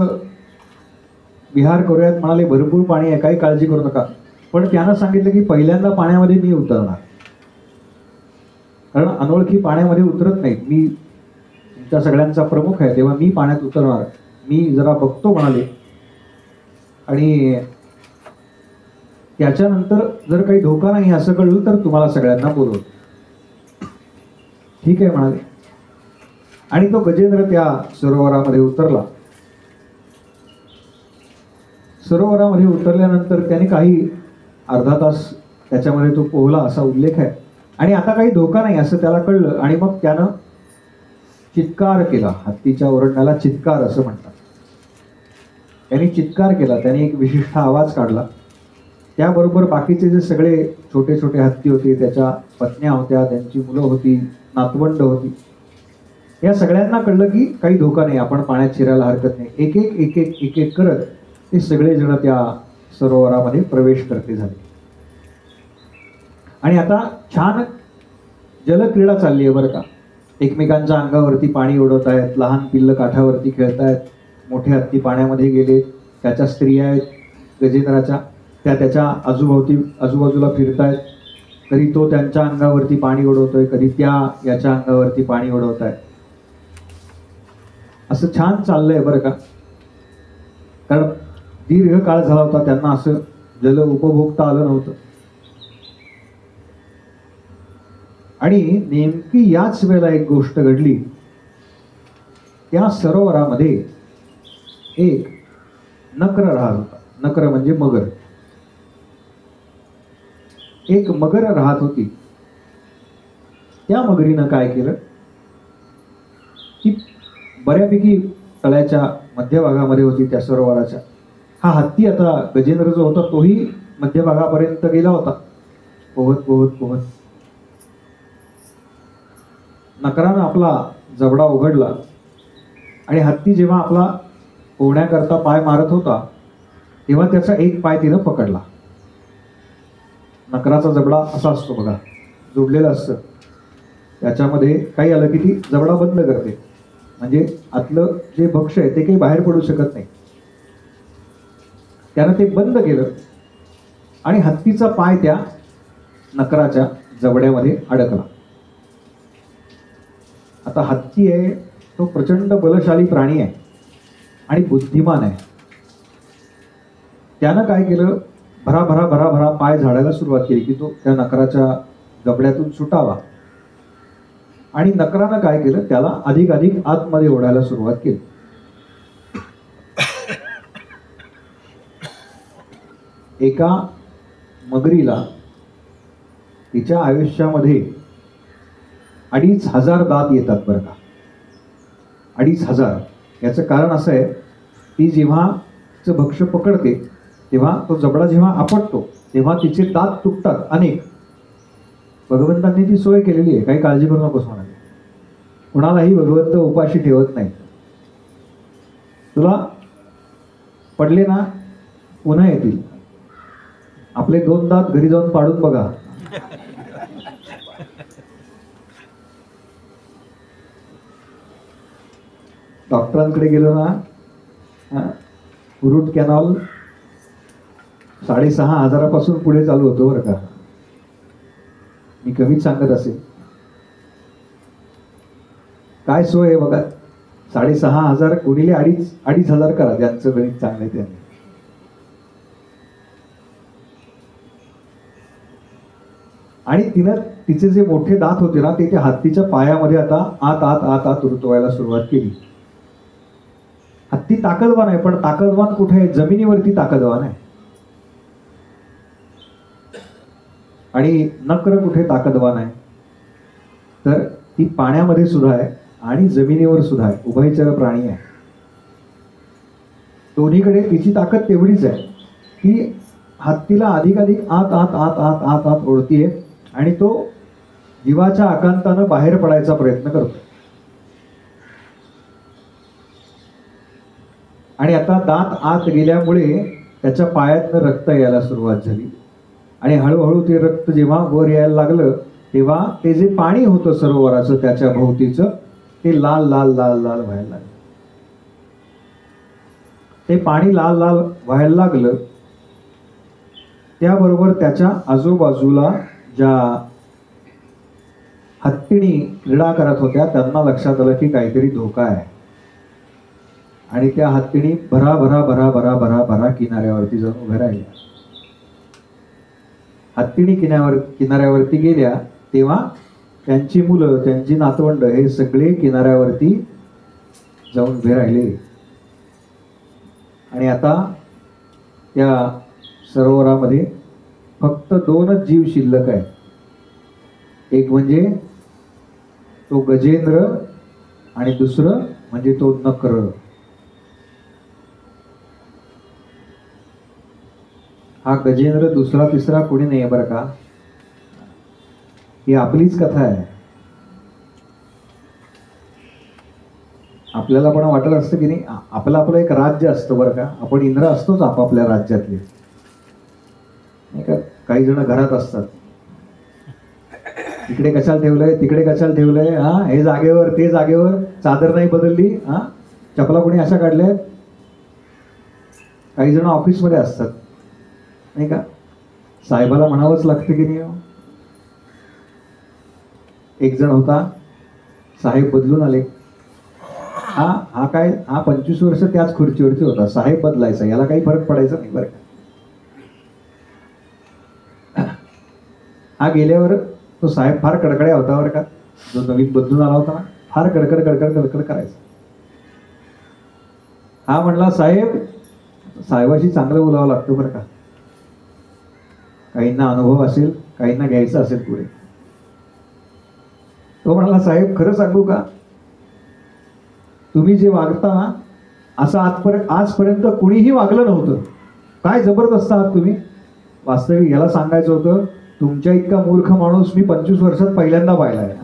विहार करूयात म्हणाले, भरपूर पाणी आहे, काही काळजी करू नका. पण त्यानं सांगितलं की पहिल्यांदा पाण्यामध्ये मी उतरणार, कारण अनोळखी पाण्यामध्ये उतरत नाहीत. मी तुमच्या सगळ्यांचा प्रमुख आहे, तेव्हा मी पाण्यात उतरणार, मी जरा बघतो म्हणाले. आणि त्याच्यानंतर जर काही धोका नाही असं कळलं तर तुम्हाला सगळ्यांना बोलवतो. ठीक आहे म्हणाले. आणि तो गजेंद्र त्या सरोवरामध्ये उतरला. सरोवरामध्ये उतरल्यानंतर त्याने काही अर्धा तास त्याच्यामध्ये तो पोहला असा उल्लेख आहे. आणि आता काही धोका नाही असं त्याला कळलं. आणि मग त्यानं चित्कार केला. हत्तीच्या ओरडण्याला चित्कार असं म्हणतात. त्यांनी चित्कार केला, त्याने एक विशिष्ट आवाज काढला. त्याबरोबर बाकीचे जे सगळे छोटे छोटे हत्ती होते, त्याच्या पत्न्या होत्या, त्यांची मुलं होती, नातवंड होती, या सगळ्यांना कळलं की काही धोका नाही, आपण पाण्यात शिरायला हरकत नाही. एक एक एक एक एक एक करत ते सगळेजण त्या सरोवरामध्ये प्रवेश करते झाले. आणि आता छान जलक्रीडा चालली आहे बरं का. एकमेकांच्या अंगावरती पाणी उडवत आहेत, लहान पिल्लं काठावरती खेळतायत, मोठे हत्ती पाण्यामध्ये गेले, त्याच्या स्त्रिया आहेत गजेंद्राच्या, त्या त्याच्या आजूबाजूला फिरतायत. कधी तो त्यांच्या अंगावरती पाणी उडवतोय, कधी त्या याच्या अंगावरती पाणी उडवत आहेत. असं छान चाललंय बरं का. कारण दीर्घ काळ झाला होता त्यांना असं जल उपभोगता आलं नव्हतं. आणि नेमकी याच वेळेला एक गोष्ट घडली. त्या सरोवरामध्ये एक नकर राहत होता. नकर म्हणजे मगर. एक मगर राहत होती. त्या मगरीनं काय केलं की बऱ्यापैकी तळ्याच्या मध्यभागामध्ये होती त्या सरोवराच्या. हा हत्ती आता गजेंद्र जो होता तोही मध्यभागापर्यंत गेला होता पोहत पोहत पोहत. नकरानं आपला जबडा उघडला आणि हत्ती जेव्हा आपला पोहण्याकरता पाय मारत होता तेव्हा त्याचा एक पाय तिनं पकडला. नकराचा जबडा असा असतो बघा, जोडलेला असतं. त्याच्यामध्ये काही आलं की ती जबडा बंद करते, म्हणजे आतलं जे भक्ष्य आहे ते काही बाहेर पडू शकत नाही. त्यानं ते बंद केलं आणि हत्तीचा पाय त्या नकराच्या जबड्यामध्ये अडकला. आता हत्ती आहे तो प्रचंड बलशाली प्राणी आहे आणि बुद्धिमान आहे. त्यानं काय केलं, भरा भरा भरा भरा पाय झाडायला सुरुवात केली की तो त्या नकराच्या जबड्यातून सुटावा. आणि नकरानं काय केलं, त्याला अधिक अधिक आतमध्ये ओढायला सुरुवात केली. एका मगरीला तिच्या आयुष्यामध्ये 2500 दात येतात बरं का. 2500. याचं कारण असं आहे, ती जेव्हा तिचं भक्ष्य पकडते तेव्हा तो जबडा जेव्हा आपटतो तेव्हा तिचे दात तुटतात अनेक. भगवंतांनी ती सोय केलेली आहे, काही काळजी करू नकोस म्हणाले. कुणालाही भगवंत उपाशी ठेवत नाही. तुला पडले ना पुन्हा येतील. आपले 2 दात घरी जाऊन पाडून बघा. डॉक्टरांकडे गेलो ना, रूट कॅनॉल 6500 पासून पुढे चालू होतो बरं का. मी कमीच सांगत असेल. काय सोय आहे बघा. 6500 गुणिले 2,500 करा, ज्यांचं गणित चांगलं आहे त्यांनी. आणि तिनं तिचे जे मोठे दात होते ना ते त्या हत्तीच्या पायामध्ये आता आत आत आत आत रुतवायला सुरुवात केली. हत्ती ताकदवान आहे, पण ताकदवान कुठे आहे, जमिनीवरती ताकदवान आहे. आणि नक्र कुठे ताकदवान आहे, तर ती पाण्यामध्ये सुद्धा आहे आणि जमिनीवर सुद्धा आहे. उभयचर प्राणी आहे. दोन्हीकडे तिची ताकद तेवढीच आहे की हत्तीला अधिकाधिक आत आत आत आत आत आत ओढतीये आणि तो जीवाच्या आकांतानं बाहेर पडायचा प्रयत्न करतो. आणि आता दात आत गेल्यामुळे त्याच्या पायातनं रक्त यायला सुरुवात झाली. आणि हळूहळू ते रक्त जेव्हा वर यायला लागलं तेव्हा ते जे पाणी होतं सरोवराचं त्याच्या भोवतीचं ते लाल लाल लाल लाल व्हायला लागलं. ते पाणी लाल लाल व्हायला लागलं. त्याबरोबर त्याच्या आजूबाजूला ज्या हत्तीणी क्रीडा करत होत्या त्यांना लक्षात आलं की काहीतरी धोका आहे. आणि त्या हत्तीणी भरा भरा भरा भरा भरा भरा किनाऱ्यावरती जाऊन उभ्या राहिल्या. हत्तीणी किनाऱ्यावरती गेल्या तेव्हा त्यांची मुलं, त्यांची नातवंड हे सगळे किनाऱ्यावरती जाऊन उभे राहिले. आणि आता त्या सरोवरामध्ये फक्त 2च जीव शिल्लक आहे. एक म्हणजे तो गजेंद्र आणि दुसरं म्हणजे तो नक्र. हा गजेंद्र दुसरा तिसरा कोणी नाही बरं का, ही आपलीच कथा आहे. आपल्याला पण वाटत असतं की नाही, आपलं आपलं एक राज्य असतं बरं का. आपण इंद्र असतोच आपापल्या राज्यातले, नाही का. काही जण घरात असतात, इकडे कशाला ठेवलंय, तिकडे कशाला ठेवलंय, हा हे जागेवर ते जागेवर, चादर नाही बदलली, हा चपला कोणी अशा काढल्या. काही जण ऑफिसमध्ये असतात, नाही का. साहेबाला म्हणावंच लागतं की नाही. एक जण होता, साहेब बदलून आले. हा 25 वर्ष त्याच खुर्चीवरती होता. साहेब बदलायचा, याला काही फरक पडायचा नाही बरं का. हा गेल्यावर तो साहेब फार कडकड्या होता बरं का. जो नवीन बदलून आला होता ना, फार कडकड कडकड कडकड करायचा. हा म्हणला, साहेबाशी चांगलं बोलावं लागतं बरं का. काहींना अनुभव असेल, काहींना घ्यायचा असेल पुढे. तो म्हणाला, साहेब खरं सांगू का, तुम्ही जे वागता ना असं आजपर्यंत कुणीही वागलं नव्हतं. काय जबरदस्त आहात तुम्ही. वास्तविक याला सांगायचं होतं, तुमच्या इतका मूर्ख माणूस मी 25 वर्षात पहिल्यांदा पाहिलाय.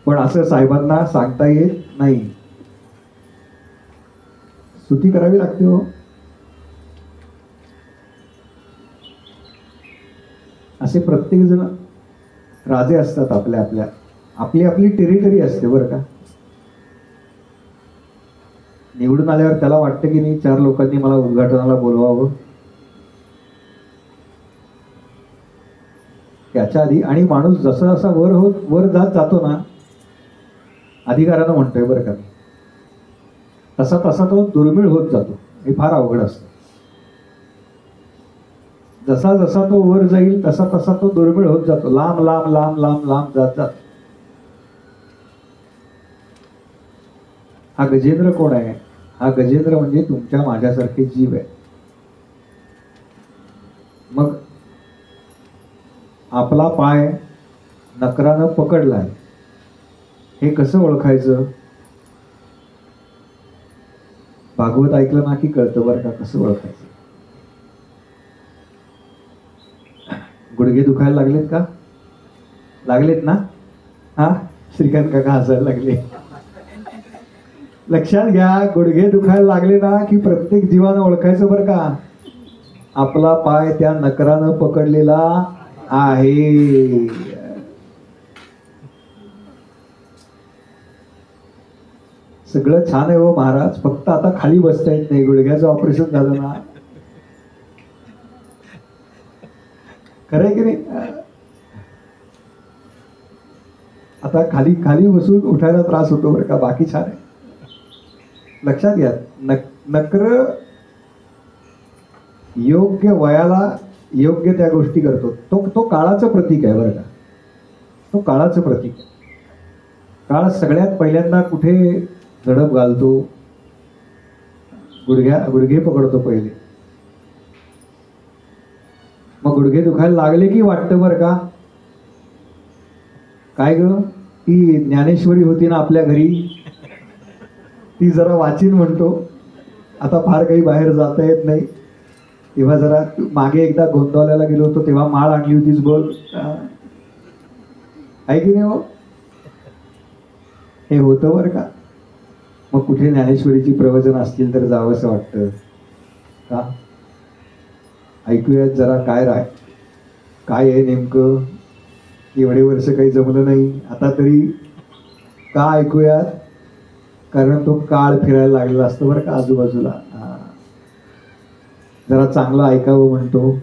पण असं साहेबांना सांगता येत नाही, स्तुती करावी लागते हो. असे प्रत्येक जण राजे असतात. आपली आपली टेरिटरी असते बरं का. निवडून आल्यावर त्याला वाटतं की नाही, 4 लोकांनी मला उद्घाटनाला बोलवावं. त्याच्या आधी, आणि माणूस जसा जसा वर जात जातो ना, अधिकारानं म्हणतोय बरं का मी, तसा तसा तो दुर्मिळ होत जातो. हे फार अवघड असतं. जसा जसा तो वर जाईल तसा तसा तो दुर्मिळ होत जातो. लांब लांब लांब लांब लांब जात जात. हा गजेंद्र कोण आहे. हा गजेंद्र म्हणजे तुमच्या माझ्यासारखे जीव आहे. मग आपला पाय नकरानं पकडलाय, हे कसं ओळखायचं. भागवत ऐकलं ना की कळतं बरं का कसं ओळखायचं. गुडघे दुखायला लागलेत का, लागलेत ना. हा श्रीकांत काका हसायला लागले. लक्षात घ्या, गुडघे दुखायला लागले ना की प्रत्येक जीवानं ओळखायचं बरं का, आपला पाय त्या नकरानं पकडलेला आहे. सगळं छान आहे हो महाराज, फक्त आता खाली बसता येत नाही. गुडघ्याचं ऑपरेशन झालं ना, खरंय की नाही. आता खाली खाली बसून उठायला त्रास होतो बरं का, बाकी छान आहे. लक्षात घ्या, नक्र योग्य वयाला योग्य त्या गोष्टी करतो. तो काळाचं प्रतीक आहे बरं का. तो काळाचं प्रतीक आहे. काळ सगळ्यात पहिल्यांदा कुठे झडप घालतो, गुडघे पकडतो पहिले. मग गुडघे दुखायला लागले की वाटतं बरं का, काय ग ती ज्ञानेश्वरी होती ना आपल्या घरी, ती जरा वाचीन म्हणतो. आता फार काही बाहेर जाता येत नाही, तेव्हा जरा मागे एकदा गोंदवल्याला गेलो होतो तेव्हा माळ आणली होतीच बघ, आहे की नाही हो. हे होतं बरं का. मग कुठे ज्ञानेश्वरीची प्रवचन असतील तर जावंसं वाटतं का. ऐकूयात जरा काय आहे नेमकं. एवढे वर्ष काही जमलं नाही, आता तरी का ऐकूयात. कारण तो काळ फिरायला लागलेला असतो बरं का आजूबाजूला. जरा चांगलं ऐकावं म्हणतो.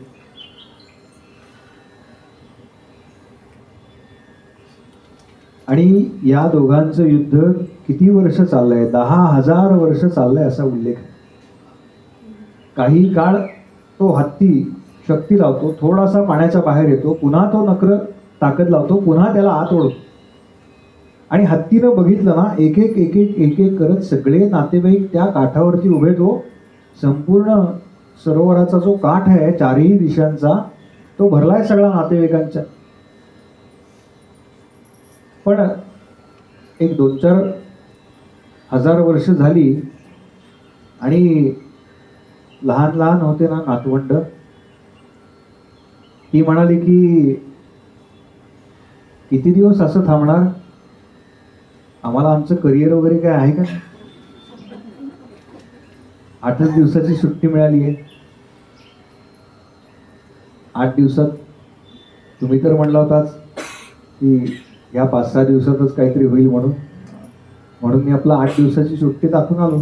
आणि या दोघांचं युद्ध किती वर्ष चाललंय? 10,000 वर्ष चाललंय असा उल्लेख आहे. काही काळ तो हत्ती शक्ती लावतो, थोडासा पाण्याच्या बाहेर येतो, पुन्हा तो नक्र ताकद लावतो, पुन्हा त्याला आत ओढतो. आणि हत्तीनं बघितलं ना, एक एक एक एक एक एक करत सगळे नातेवाईक त्या काठावरती उभे. तो संपूर्ण सरोवराचा जो काठ आहे चारही दिशांचा, तो भरलाय सगळा नातेवाईकांच्या. पण एक 2-4 हजार वर्ष झाली आणि लहान लहान होते ना नातवंड, ती म्हणाली की किती दिवस असं थांबणार? आम्हाला आमचं करिअर वगैरे काय आहे का? 8च दिवसाची सुट्टी मिळाली आहे. 8 दिवसात तुम्ही तर म्हणला होताच की या 5-6 दिवसातच काहीतरी होईल म्हणून मी आपला 8 दिवसाची सुट्टी टाकून आलो.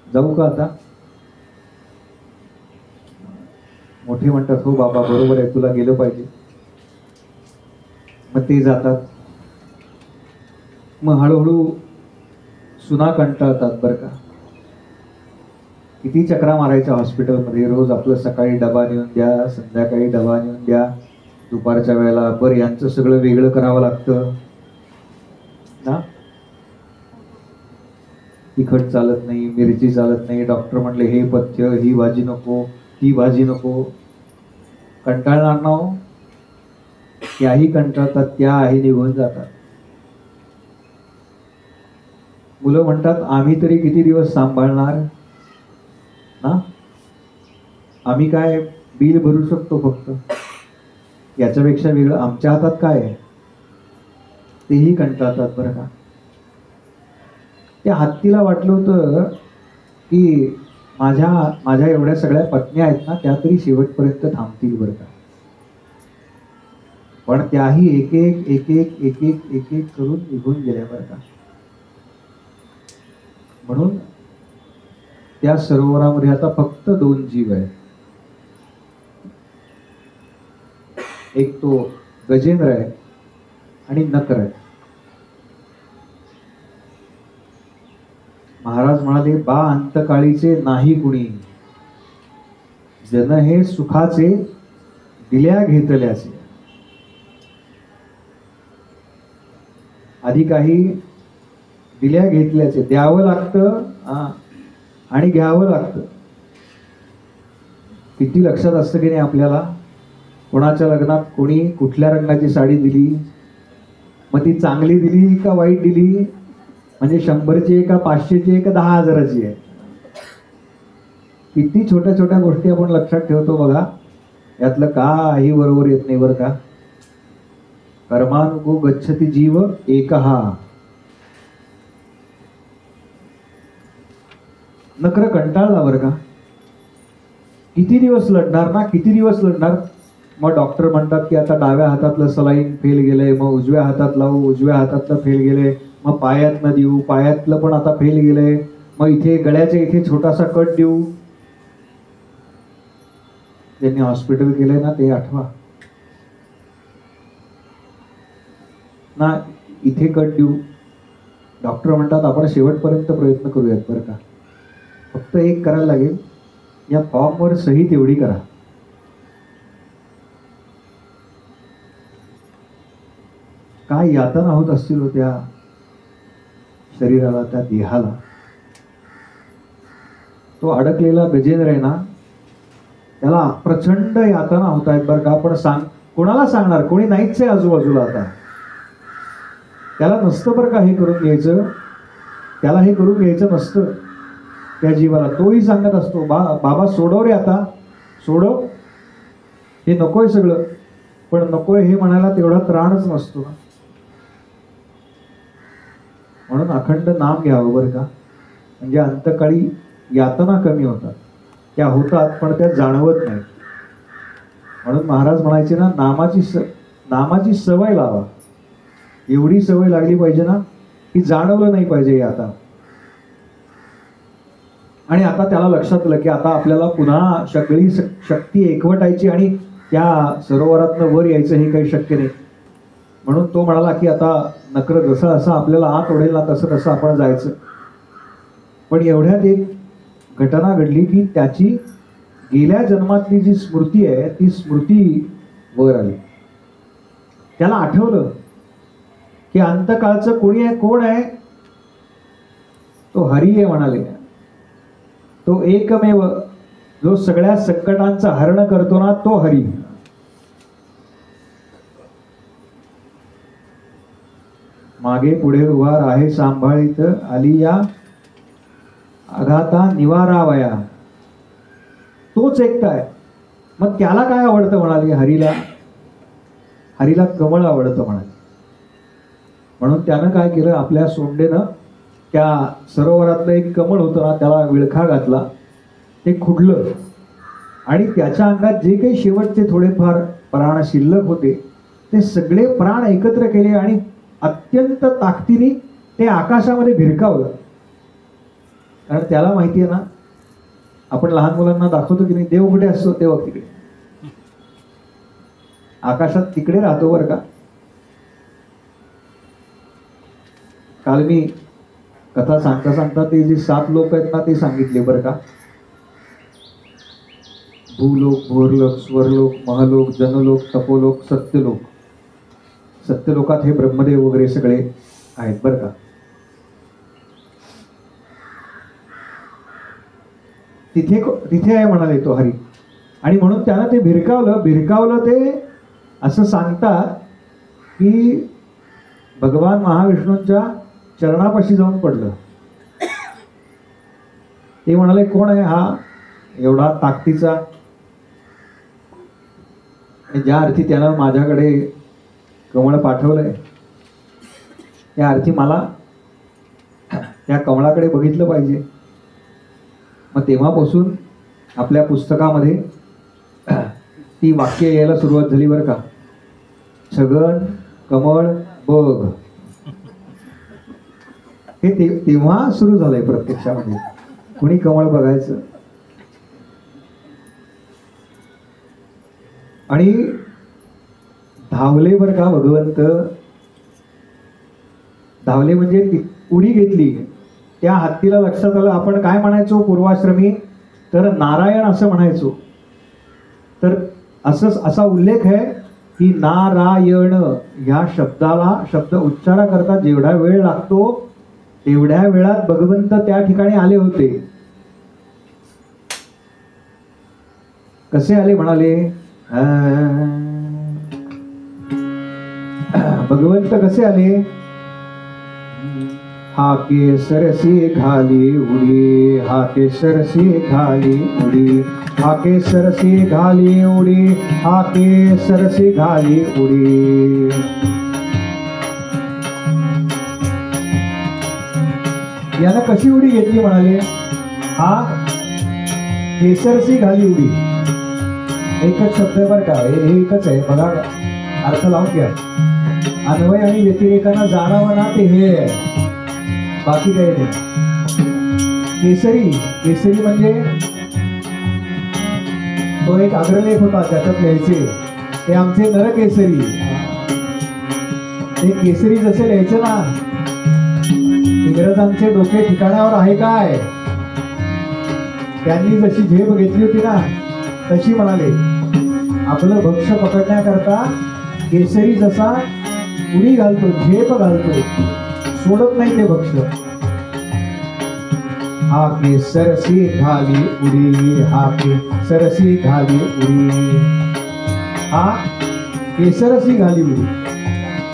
जाऊ का आता? मोठे म्हणतात हो बाबा बरोबर आहे, तुला गेलं पाहिजे. मग ते जातात. मग हळूहळू सुना कंटाळतात बरं का. किती चक्रा मारायच्या हॉस्पिटलमध्ये, रोज आपलं सकाळी डबा नेऊन द्या, संध्याकाळी डबा नेऊन द्या, दुपारच्या वेळेला बरं यांचं सगळं वेगळं करावं लागतं ना. तिखट चालत नाही, मिरची चालत नाही. डॉक्टर म्हणले हे पथ्य, ही भाजी नको, ती भाजी नको. कंटाळणार ना हो. त्याही कंटाळतात, त्याही निघून जातात. मुलं म्हणतात आम्ही तरी किती दिवस सांभाळणार ना, आम्ही काय बिल भरू शकतो फक्त, याच्यापेक्षा वेगळं आमच्या हातात काय आहे? तेही कंटाळतात बरं का. त्या हत्तीला वाटलं होतं की माझ्या एवढ्या सगळ्या पत्न्या आहेत ना, त्या तरी शेवटपर्यंत थांबतील बरं का. पण त्याही एक एक एक एक एक एक एक एक करून निघून गेल्या बरं का. म्हणून त्या सरोवरामध्ये आता फक्त 2 जीव आहेत. एक तो गजेंद्र आहे आणि नकर आहे. महाराज म्हणाले बा अंतकाळीचे नाही कुणी, जन हे सुखाचे दिल्या घेतल्याचे. आधी काही दिल्या घेतल्याचे, द्यावं लागतं आणि घ्यावं लागतं. किती लक्षात असतं की नाही आपल्याला? कोणाच्या लग्नात कोणी कुठल्या रंगाची साडी दिली, मग ती चांगली दिली का वाईट दिली, म्हणजे 100ची आहे का 500ची आहे का 10,000ची आहे. किती छोट्या छोट्या गोष्टी आपण लक्षात ठेवतो बघा. यातलं काही बरोबर येत नाही बरं का. कर्मानुगो गच्छति जीव एकहा. नकर कंटाळला बरं का. किती दिवस लढणार ना, किती दिवस लढणार. मग डॉक्टर म्हणतात की आता डाव्या हातातलं सलाईन फेल गेलंय, मग उजव्या हातात लावू, उजव्या हातातलं फेल गेलंय, मग पायातनं देऊ, पायातलं पण आता फेल गेलंय, मग इथे गळ्याच्या इथे छोटासा कट देऊ. ज्यांनी हॉस्पिटल केलंय ना ते आठवा ना, इथे कट देऊ. डॉक्टर म्हणतात आपण शेवटपर्यंत प्रयत्न करूयात बरं का. फक्त एक करायला लागेल, या फॉर्मवर सही तेवढी करा. काय यातना होत असतील हो त्या शरीराला, त्या देहाला. तो अडकलेला गजेंद्र आहे ना, त्याला प्रचंड यातना होत आहेत बरं का. पण कोणाला सांगणार? कोणी नाहीच आहे आजूबाजूला. आता त्याला नसतं बरं का हे करून घ्यायचं, त्याला हे करून घ्यायचं नसतं त्या जीवाला. तोही सांगत असतो बाबा सोडव रे, आता सोडव, हे नकोय सगळं. पण नकोय हे म्हणायला तेवढा त्राणच नसतो. म्हणून अखंड नाम घ्यावं बरं का. म्हणजे अंतकाळी यातना कमी होतात. त्या होतात पण त्या जाणवत नाही. म्हणून महाराज म्हणायचे ना, नामाची सवय लावा. एवढी सवय लागली पाहिजे ना की जाणवलं नाही पाहिजे हे आता. आणि आता त्याला लक्षात आलं की आता आपल्याला पुन्हा सगळी शक्ती एकवटायची आणि त्या सरोवरातनं वर यायचं हे काही शक्य नाही. म्हणून तो म्हणाला की आता नकर जसं असं आपल्याला आत ओढेल ना तसं तसं आपण जायचं. पण एवढ्यात एक घटना घडली की त्याची गेल्या जन्मातली जी स्मृती आहे ती स्मृती वर आली. त्याला आठवलं की अंतकाळचं कोणी आहे, कोण आहे, तो हरी आहे म्हणाले. तो एकमेव जो सगळ्या संकटांचं हरण करतो ना तो हरी. मागे पुढे उभा आहे सांभाळीत आली या आघाता निवारावया. तोच एकटा आहे. मग त्याला काय आवडतं म्हणाले हरीला. हरीला कमळ आवडतं म्हणाले. म्हणून त्यानं काय केलं, आपल्या सोंडेनं त्या सरोवरातलं एक कमळ होतं ना त्याला विळखा घातला. ते खुडलं आणि त्याच्या अंगात जे काही शेवटचे थोडेफार प्राण शिल्लक होते ते सगळे प्राण एकत्र केले आणि अत्यंत ताकदीने ते आकाशामध्ये भिरकावलं. कारण त्याला माहिती आहे ना, आपण लहान मुलांना दाखवतो की नाही, देव कुठे असतो, देव तिकडे आकाशात तिकडे राहतो बरं का. काल मी कथा सांगता सांगता ते जे 7 लोक आहेत ना ते सांगितले बरं का. भूलोक, भोरलोक, स्वरलोक, महलोक, जनलोक, तपोलोक, सत्यलोक. सत्यलोकात हे ब्रह्मदेव वगैरे सगळे आहेत बरं का. तिथे आहे म्हणाले तो हरी. आणि म्हणून त्यानं ते भिरकावलं ते असं सांगतात की भगवान महाविष्णूंच्या चरणापाशी जाऊन पडलं. ते म्हणाले कोण आहे हा एवढा ताकदीचा. ज्या अर्थी त्यानं माझ्याकडे कमळ पाठवलंय त्या अर्थी मला त्या कमळाकडे बघितलं पाहिजे. मग तेव्हापासून आपल्या पुस्तकामध्ये ती वाक्य यायला सुरुवात झाली बरं का. छगन कमळ बघ. हे तेव्हा सुरू झालंय प्रत्यक्षामध्ये. कुणी कमळ बघायचं. आणि धावले बरं का भगवंत. धावले म्हणजे उडी घेतली. त्या हत्तीला लक्षात आलं आपण काय म्हणायचो पूर्वाश्रमी, तर नारायण असं म्हणायचो. तर असा उल्लेख आहे की नारायण या शब्द उच्चाराकरता जेवढा वेळ लागतो तेवढ्या वेळात भगवंत त्या ठिकाणी आले होते. कसे आले म्हणाले, भगवंत कसे आले. हाके सरसी घाली उडी, हाके सरसी घाली उडी, हाके सरसी घाली उडी, हाके सरसी घाली उडी. यानं कशी उडी घेतली म्हणाले. हा केसरसी घाली उडी. एकच शब्द आहे बरं का. हे एकच आहे बघा, अर्थ लावून घ्या. अन्वय आणि व्यतिरेकांना जाणावं ना ते हे आहे, बाकी काही नाही. केसरी म्हणजे तो एक अग्रलेख होता त्याच्यात लिहायचे ते आमचे नरकेसरी. ते केसरी जसे लिहायचे ना, इंग्रजांचे डोके ठिकाणावर आहे काय. त्यांनी जशी झेप घेतली होती ना तशी म्हणाले आपलं भक्ष पकडण्याकरता केसरी जसा उडी घालतो, झेप घालतो, सोडत नाही ते भक्ष. हा केसरसी घाली उडी, हा केसरसी घाली उडी, हा केसरसी घाली उडी.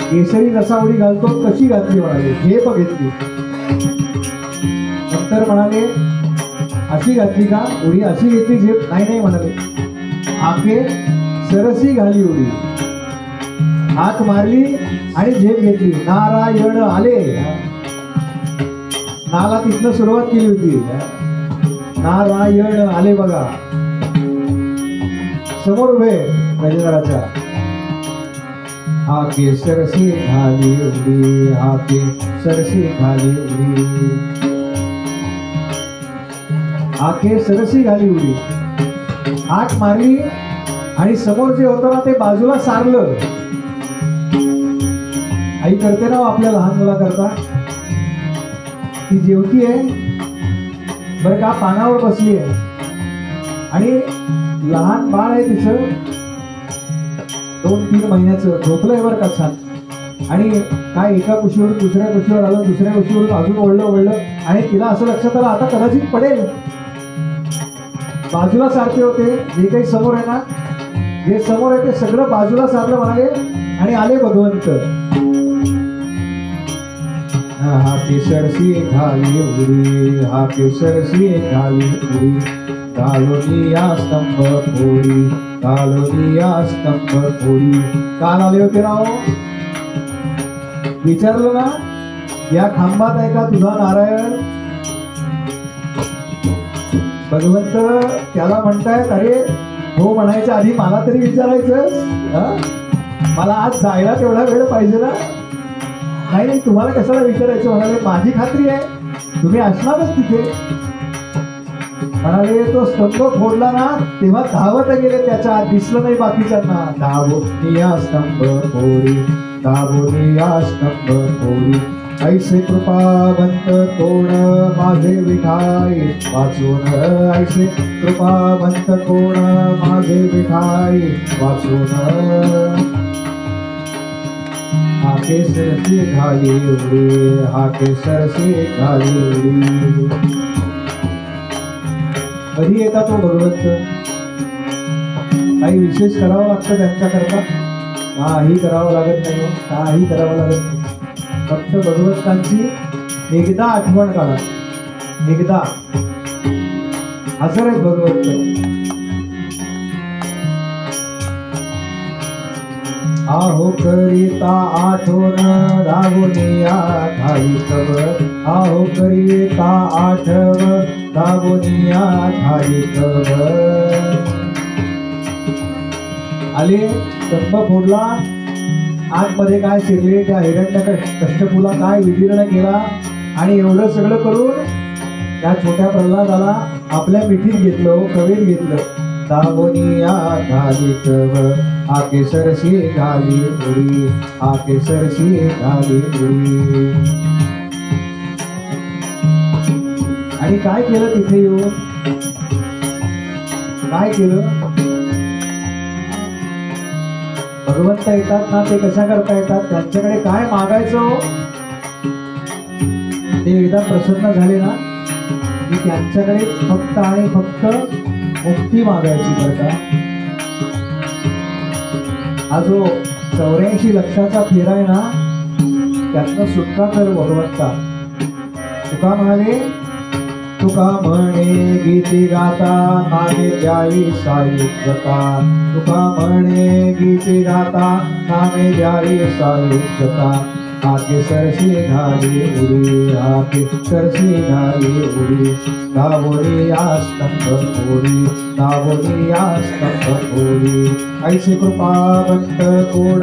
केसरी जसा उडी घालतो तशी घातली म्हणाले, झेप घेतली. नंतर म्हणाले अशी घातली का उडी, अशी घेतली झेप नाही म्हणाले. आके सरसी घाली उडी, हाक मारली आणि झेप घेतली. नारायण आले. नाला तिथनं सुरुवात केली होती. नारायण आले बघा समोर उभे गजेंद्राच्या. हा केसरसी घाली उडी, हा केसरसी घाली उडी, हा केसरसी घाली उडी. हाक मारली आणि समोर जे होतं ना ते बाजूला सारलं. आई करते ना आपल्या लहान मुला करता. ती जेवती आहे बरं का, पानावर बसली आहे आणि लहान बाळ आहे तिचं 2-3 महिन्याचं, झोपलंय बरं का छान. आणि काय एका कुशीवरून दुसऱ्या कुशीवर आलं, दुसऱ्या कुशीवरून अजून ओढलं आणि तिला असं लक्षात आलं आता कदाचित पडेल. बाजूला सारखे होते, जे काही समोर आहे ना, जे समोर आहे ते सगळं बाजूला सारलं म्हणाले आणि आले भगवंत. हा केसरसी घाली उडी, हा केसरसी घाली उडी, कालोनिया स्तंभ फोडी, कालोनिया स्तंभ फोडी. काल आले होते राव, विचारलं ना या खांबात आहे का तुझा नारायण. भगवंत त्याला म्हणतायत अरे हो म्हणायचं आधी मला तरी विचारायचं, मला आज जायला तेवढा वेळ पाहिजे ना. नाही तुम्हाला कशाला विचारायचं म्हणाले, माझी खात्री आहे तुम्ही असणारच तिथे. म्हणाले तो स्तंभ फोडला ना तेव्हा धावत गेले त्याच्या आत, दिसलं नाही बाकीच्यांना. दाबोनिया स्तंभ फोडी, दाबोनिया स्तंभ फोडी, ऐसे कृपावंत कोण माझे विठाई वाचून, ऐसे कृपावंत कोण माझे विठाई वाचून. हा केसरसी घाली उडी, हा केसरसी घाली उडी. कधी येतात तो भगवंत, काही विशेष करावं लागतं त्यांच्याकरता, काही करावं लागत नाही, काही करावं लागत नाही. फक्त भगवंतांची एकदा आठवण काढा, एकदा हजर आहेत भगवंत. आहो करिता आठवण दाबोनिया ठाई कव, आहो करिता आठव दाबोनिया ठाई कव. आले स्तंभ फोडला, आतमध्ये काय शिरले त्या हिरण्यकश्यपूला काय विदीर्ण केला आणि एवढं सगळं करून त्या छोट्या प्रल्हादाला आपल्या मिठीत घेतलं, कवेत घेतलं. दाबोनिया घाली कव, हा केसरसी घाली उडी, हा केसरसी घाली उडी. आणि काय केलं तिथे येऊन, काय केलं. भगवंत येतात ना ते कशा करता येतात, त्यांच्याकडे काय मागायचं ते एकदा प्रसन्न झाले ना की त्यांच्याकडे फक्त आणि फक्त मुक्ती मागायची. बरं का, हा जो 84 लक्षाचा फेरा आहे ना त्यातनं सुटका कर भगवंता. तुका म्हणाले, तुका म्हणे गीती गाता नामे द्यावी सायुज्यता, तुका म्हणे गीती गाता नामे द्यावी सायुज्यता. हा केसरसी घाली उडी, हा केसरसी घाली उडी, दाबोनिया स्तंभ फोडी, दाबोनिया स्तंभ फोडी. ऐसे कृपावंत कोण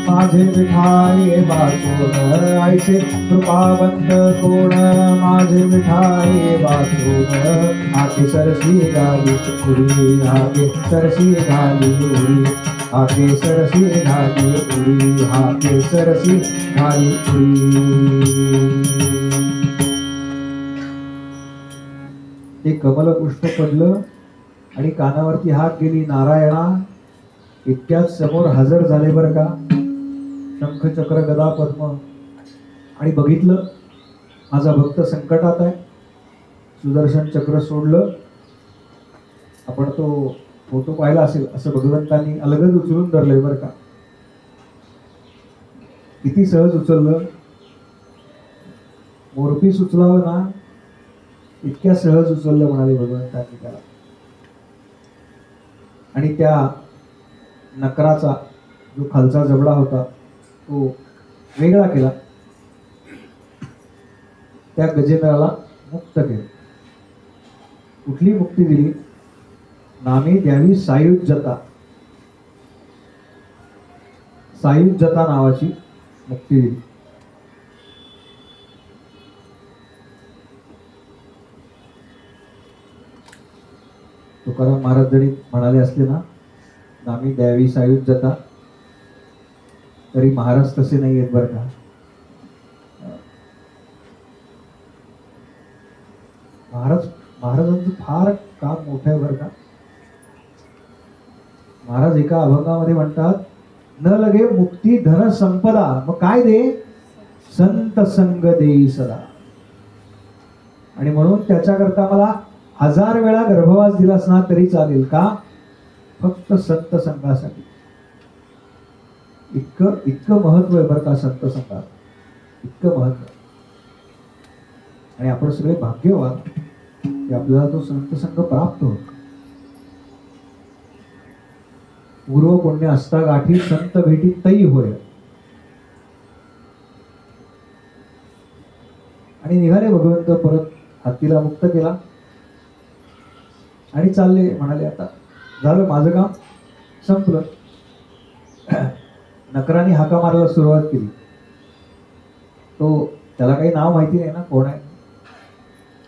माझे विठाई वाचून, ऐसे कृपावंत कोण माझे विठाई वाचून. हा केसरसी घाली उडी, हा केसरसी घाली उडी, हा केसरसी घाली उडी, हा केसरसी घाली उडी. ते कमलपुष्प पडलं आणि कानावरती हात गेली, नारायणा. इतक्यात समोर हजर झाले बरं का, शंख चक्र गदा पद्म. आणि बघितलं माझा भक्त संकटात आहे, सुदर्शन चक्र सोडलं. आपण तो फोटो पाहिला असेल, असं भगवंतांनी अलगद उचलून धरलंय बरं का. किती सहज उचललं, मोरपीस उचलावं ना इतक्या सहज उचललं म्हणाले भगवंतांनी त्याला. आणि त्या नकराचा जो खालचा जबडा होता तो वेगळा केला, त्या गजेंद्राला मुक्त केलं. कुठली मुक्ती दिली, नामे द्यावी सायुज्यता. सायुज्यता नावाची मुक्ती दिली. तुकाराम महाराज जरी म्हणाले असले ना, नामी द्यावी सायुज्यता, तरी महाराज तसे नाही आहेत बरं का. महाराजांचं फार काम मोठं आहे बरं का. महाराज एका अभंगामध्ये म्हणतात, न लगे मुक्ती धन संपदा, मग काय दे, संत संग देई सदा. आणि म्हणून त्याच्याकरता मला 1000 वेळा गर्भवास दिलास ना तरी चालेल का, फक्त संत संघासाठी. इतकं महत्व आहे बरं का संत संघात, इतकं महत्व. आणि आपण सगळे भाग्यवान की आपल्याला तो संत संघ प्राप्त होतो. पूर्व पुण्य असता गाठी संत भेटी तई होय. आणि निघाले भगवंत, परत हत्तीला मुक्त केला आणि चालले. म्हणाले आता झालं माझं काम संपलं. नकराने हाका मारायला सुरुवात केली. तो त्याला काही नाव माहिती नाही ना कोण आहे.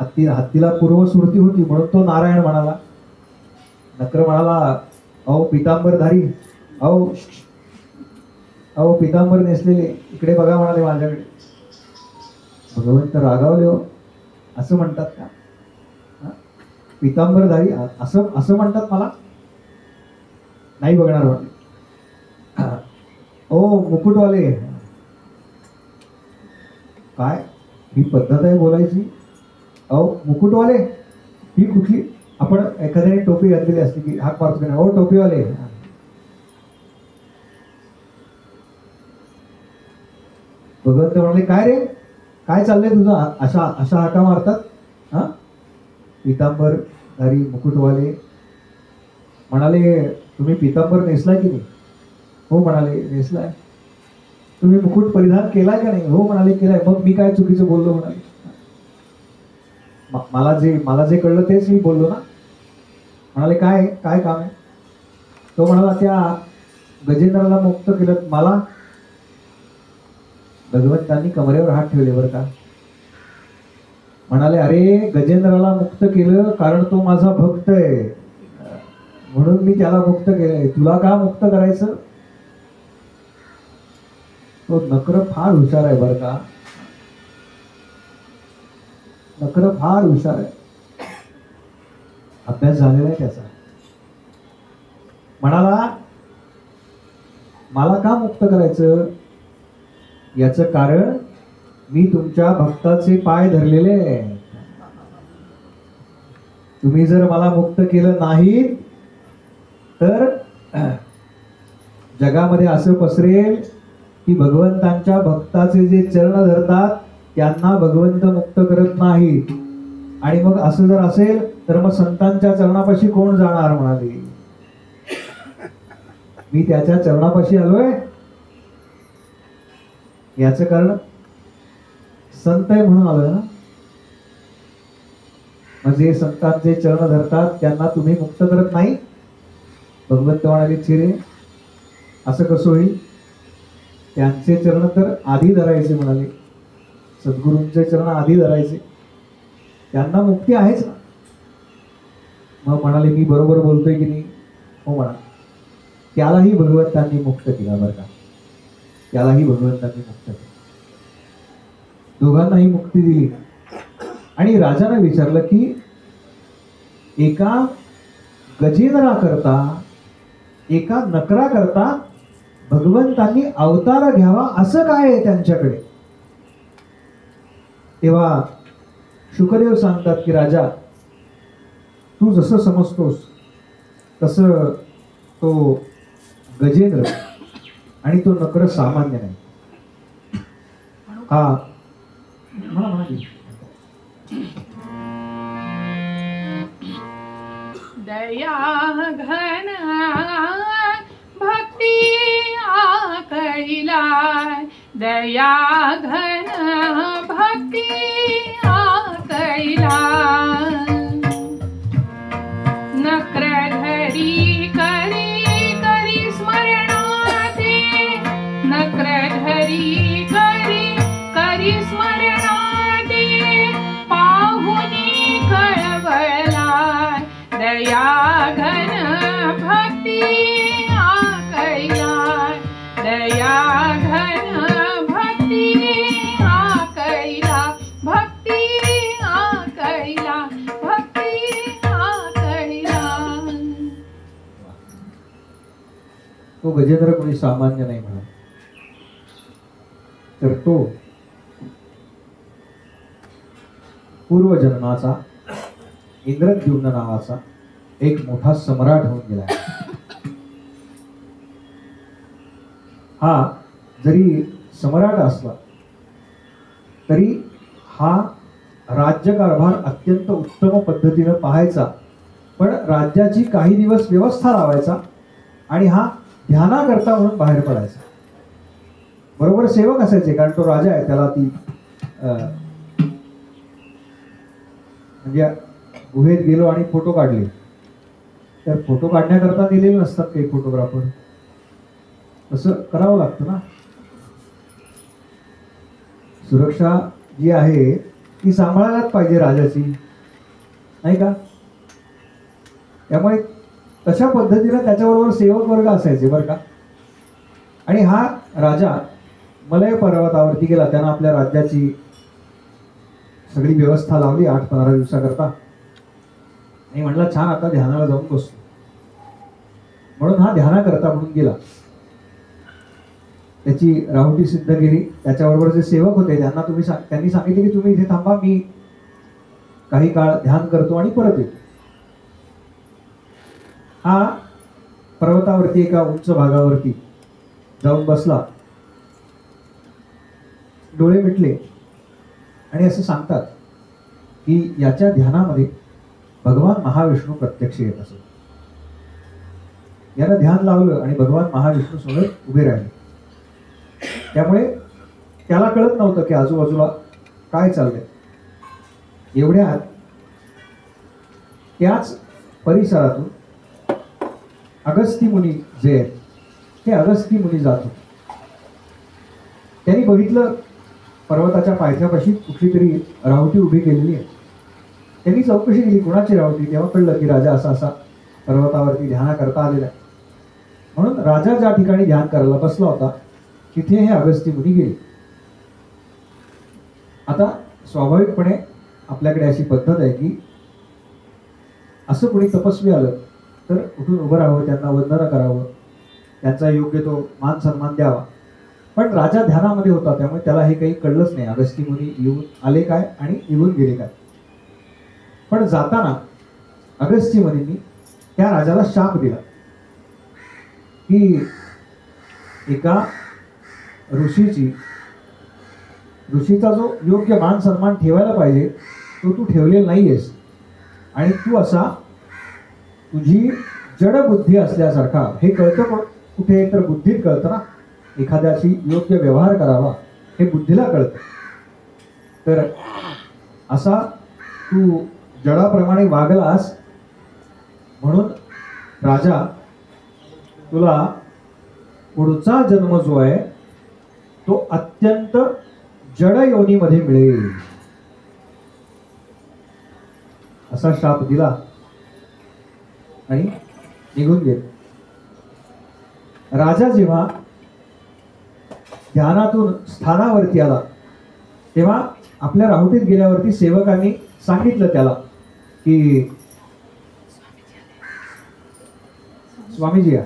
हत्तीला पूर्वस्मृती होती म्हणून तो नारायण म्हणाला. नकर म्हणाला, अहो पितांबरधारी, अहो पितांबर नेसलेले, इकडे बघा म्हणाले माझ्याकडे. भगवंत रागावले, हो असं म्हणतात का, पितांबरधारी असं म्हणतात मला, नाही बघणार म्हणे. ओ मुकुटवाले, काय ही पद्धत आहे बोलायची. अहो मुकुटवाले ही कुठली, आपण एखाद्याने टोपी घातलेली असते की हाक मारतो की नाही, ओ टोपीवाले. भगवंत म्हणाले, काय रे काय चाललंय तुझं, अशा हाका मारतात. हा पितांबरधारी मुकुटवाले म्हणाले, तुम्ही पितांबर नेसलाय की नाही. हो म्हणाले नेसलाय. तुम्ही मुकुट परिधान केलाय का नाही. हो म्हणाले केलाय. मग मी काय चुकीचं बोललो म्हणाले. मला जे कळलं तेच मी बोललो ना. म्हणाले काय काय काम आहे. तो म्हणाला, त्या गजेंद्राला मुक्त केलं मला. भगवंतांनी कमरेवर हात ठेवले बरं का. म्हणाले, अरे गजेंद्राला मुक्त केलं कारण तो माझा भक्त आहे म्हणून मी त्याला मुक्त केलंय, तुला का मुक्त करायचं. तो नकर फार हुशार आहे बरं का. नकर फार हुशार आहे, अभ्यास झालेला आहे त्याचा. म्हणाला, मला का मुक्त करायचं, याचं कारण मी तुमच्या भक्ताचे पाय धरलेले आहे. तुम्ही जर मला मुक्त केलं नाही तर जगामध्ये असं पसरेल की भगवंतांच्या भक्ताचे जे चरण धरतात त्यांना भगवंत मुक्त करत नाहीत. आणि मग असं जर असेल तर मग संतांच्या चरणापाशी कोण जाणार. म्हणाले, मी त्याच्या चरणापाशी आलोय याचं कारण संत आहे म्हणून आलोय ना. म्हणजे संतांचे चरण धरतात त्यांना तुम्ही मुक्त करत नाही. भगवंत म्हणाले, चिरे असं कसं होईल. त्यांचे चरण तर आधी धरायचे म्हणाले. सद्गुरूंचे चरण आधी धरायचे, त्यांना मुक्ती आहेच ना. मग म्हणाले, मी बरोबर बोलतोय की नाही. हो म्हणा. त्यालाही भगवंतांनी मुक्त केला बरं का. त्यालाही भगवंतांनी मुक्त केलं. दोघांनाही मुक्ती दिली. आणि राजाने विचारलं की एका गजेंद्रा करता एका नकरा करता भगवंतांनी अवतार घ्यावा असं काय आहे त्यांच्याकडे. तेव्हा शुकदेव सांगतात की राजा, तू जसं समजतोस तसं तो गजेंद्र आणि तो नकर सामान्य नाही. हा म्हणा दया घन भक्ती आकळीला, दया घन भक्ती आकळीला. नक्रधरी करी करी स्मरणाते, तो गजेंद्र कोणी सामान्य नाही म्हणा, तर तो पूर्वजन्माचा इंद्रद्युम्न नावाचा एक मोठा सम्राट होऊन गेला. हा जरी सम्राट असला तरी हा राज्यकारभार अत्यंत उत्तम पद्धतीनं पाहायचा, पण राज्याची काही दिवस व्यवस्था लावायचा आणि हा ध्यानाकरता म्हणून बाहेर पडायचा. बरोबर सेवक असायचे, कारण तो राजा आहे, त्याला ती म्हणजे गुहेत गेलो आणि फोटो काढले, तर फोटो काढण्याकरता दिलेले नसतात काही फोटोग्राफर, तसं करावं लागतं ना. सुरक्षा जी आहे ती सांभाळायलाच पाहिजे राजाची, नाही का. त्यामुळे तशा पद्धतीने त्याच्याबरोबर सेवक वर्ग असायचे बरं का. आणि हा राजा मलय पर्वतावरती गेला, त्यानं आपल्या राज्याची सगळी व्यवस्था लावली 8-15 दिवसाकरता आणि म्हणला छान आता ध्यानाला जाऊन बसतो. म्हणून हा ध्यानाकरता म्हणून गेला, त्याची राहुटी सिद्ध केली. त्याच्याबरोबर जे सेवक होते त्यांना त्यांनी सांगितले की तुम्ही इथे थांबा, मी काही काळ ध्यान करतो आणि परत येतो. हा पर्वतावरती एका उंच भागावरती जाऊन बसला, डोळे मिटले आणि असं सांगतात की याच्या ध्यानामध्ये भगवान महाविष्णू प्रत्यक्ष येत असत. याला ध्यान लावलं आणि भगवान महाविष्णू समोर उभे राहिले. त्यामुळे त्याला कळत नव्हतं की आजूबाजूला काय चाललंय. एवढ्यात त्याच परिसरातून अगस्ती मुनी जे आहेत ते अगस्ती मुनी जात होते. त्यांनी बघितलं पर्वताच्या पायथ्यापाशी कुठली तरी राहुटी उभी केलेली आहे. त्यांनी चौकशी केली कुणाची राहुटी. तेव्हा कळलं की राजा असा असा पर्वतावरती ध्यानाकरता आलेला आहे. म्हणून राजा ज्या ठिकाणी ध्यान करायला बसला होता तिथे हे अगस्ती मुनी गेले. आता स्वाभाविकपणे आपल्याकडे अशी पद्धत आहे की असं कोणी तपस्वी आलं तर उठून उभं राहावं, त्यांना वंदन करावं, त्यांचा योग्य तो मान सन्मान द्यावा. पण राजा ध्यानामध्ये होता त्यामुळे त्याला हे काही कळलंच नाही अगस्ती मुनी येऊन आले काय आणि निघून गेले काय. पण जाताना अगस्ती मुनींनी त्या राजाला शाप दिला की एका ऋषीचा जो योग्य मान सन्मान ठेवायला पाहिजे तो तू ठेवलेला नाहीयेस आणि तू असा तुझी जड बुद्धी असल्यासारखा, हे कळतं पण कुठे तर बुद्धीत कळतं ना, एखाद्याशी योग्य व्यवहार करावा हे बुद्धीला कळतं. तर असा तू जडाप्रमाणे वागलास म्हणून राजा तुला पुढचा जन्म जो आहे तो अत्यंत जड योनीमध्ये मिळेल असा शाप दिला आणि निघून गेले. राजा जेव्हा ध्यानातून स्थानावरती आला तेव्हा आपल्या राहुटीत गेल्यावरती सेवकांनी सांगितलं त्याला की स्वामीजी या.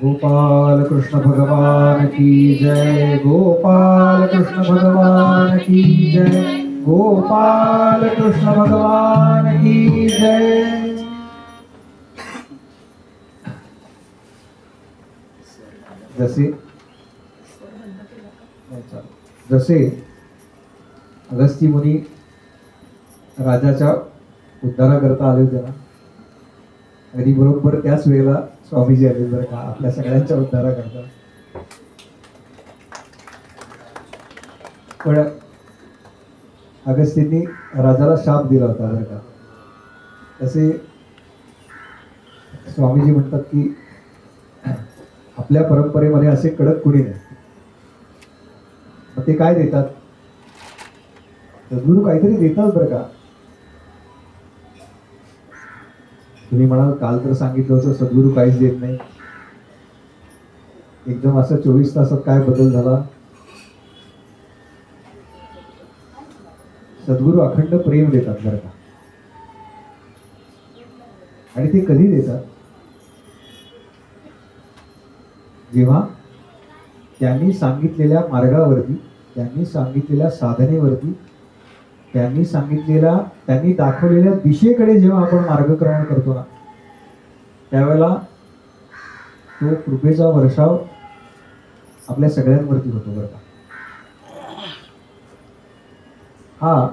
गोपाल कृष्ण भगवान की जय, गोपाल कृष्ण भगवान की जय, गोपाल कृष्ण भगवान की जय. जसे जसे अगस्ती मुनी राजाच्या उद्धाराकरता आले होते ना, आणि बरोबर त्याच वेळेला स्वामीजी आले बरं का, आपल्या सगळ्यांच्या उद्धाराकरता. पण अगस्तींनी राजाला शाप दिला होता बरं का. तसे स्वामीजी म्हणतात की आपल्या परंपरेमध्ये असे कडक कुणी नाही. मग ते काय देतात, सद्गुरू काहीतरी देतात बरं का. तुम्ही म्हणाल काल तर सांगितलं होतं सद्गुरू काहीच देत नाही, एकदम असं 24 तासात काय बदल झाला. सद्गुरू अखंड प्रेम देतात बरं का. आणि ते कधी देतात, जेव्हा त्यांनी सांगितलेल्या मार्गावरती, त्यांनी सांगितलेल्या साधनेवरती, त्यांनी दाखवलेल्या दिशेकडे जेव्हा आपण मार्गक्रमण करतो ना, त्यावेळेला तो कृपेचा वर्षाव आपल्या सगळ्यांवरती होतो बरं का. हा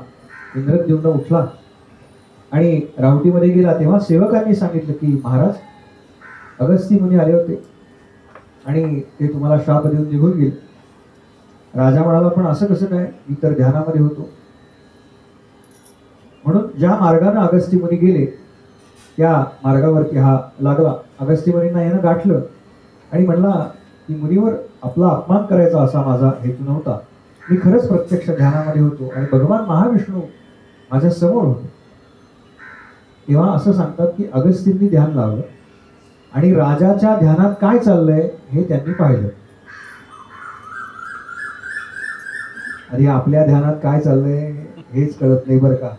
इंद्रद्युम्न उठला आणि रावटीमध्ये गेला, तेव्हा सेवकांनी सांगितलं की महाराज अगस्ती मुनी आले होते आणि ते तुम्हाला शाप देऊन निघून गेले. राजा म्हणाला पण असं कसं काय, मी तर ध्यानामध्ये होतो. म्हणून ज्या मार्गाने अगस्ती मुनी गेले त्या मार्गावरती हा लागला. अगस्ती मुनींना यानं गाठलं आणि म्हणला की मुनीवर आपला अपमान करायचा असा माझा हेतू नव्हता, मी खरंच प्रत्यक्ष ध्यानामध्ये होतो आणि भगवान महाविष्णू माझ्या समोर होते. तेव्हा असं सांगतात की अगस्तींनी ध्यान लावलं आणि राजाच्या ध्यानात काय चाललंय हे त्यांनी पाहिलं. आणि आपल्या ध्यानात काय चाललंय हेच कळत नाही बरं का.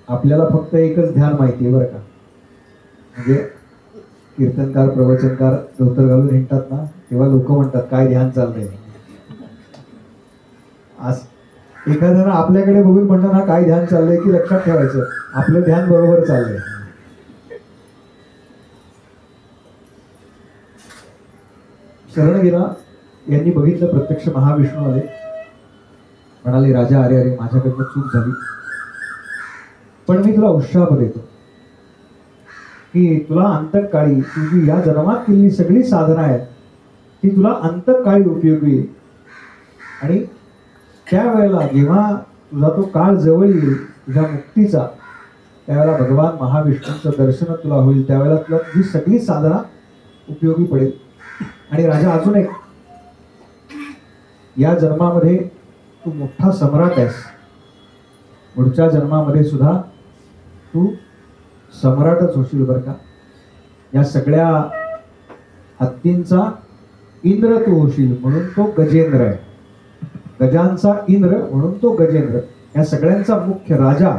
आपल्याला फक्त एकच ध्यान माहिती आहे बरं का. म्हणजे कीर्तनकार प्रवचनकार धोतर घालून हिंडतात ना, तेव्हा लोक म्हणतात काय ध्यान चाललंय. आज एखाद्यानं आपल्याकडे बघून म्हणलं ना काय ध्यान चाललंय, की लक्षात ठेवायचं आपलं ध्यान बरोबर चाललंय. शरणगिरा यांनी बघितलं प्रत्यक्ष महाविष्णू आले. म्हणाले राजा अरे अरे माझ्याकडनं चूक झाली, पण मी तुला उशाप देतो की तुला अंतकाळी तुझी या जन्मात केलेली सगळी साधना आहेत ती तुला अंतकाळी उपयोगी येईल. आणि त्यावेळेला जेव्हा तुझा तो काळ जवळ येईल तुझ्या मुक्तीचा, त्यावेळेला भगवान महाविष्णूंचं दर्शन तुला होईल, त्यावेळेला तुला तुझी सगळी साधना उपयोगी पडेल. आणि राजा अजून एक, या जन्मामध्ये तू मोठा सम्राट आहेस, पुढच्या जन्मामध्ये सुद्धा तू सम्राटच होशील बरं का. या सगळ्या हत्तींचा इंद्र तू होशील, म्हणून तो गजेंद्र आहे. गजांचा इंद्र म्हणून तो गजेंद्र, या सगळ्यांचा मुख्य राजा.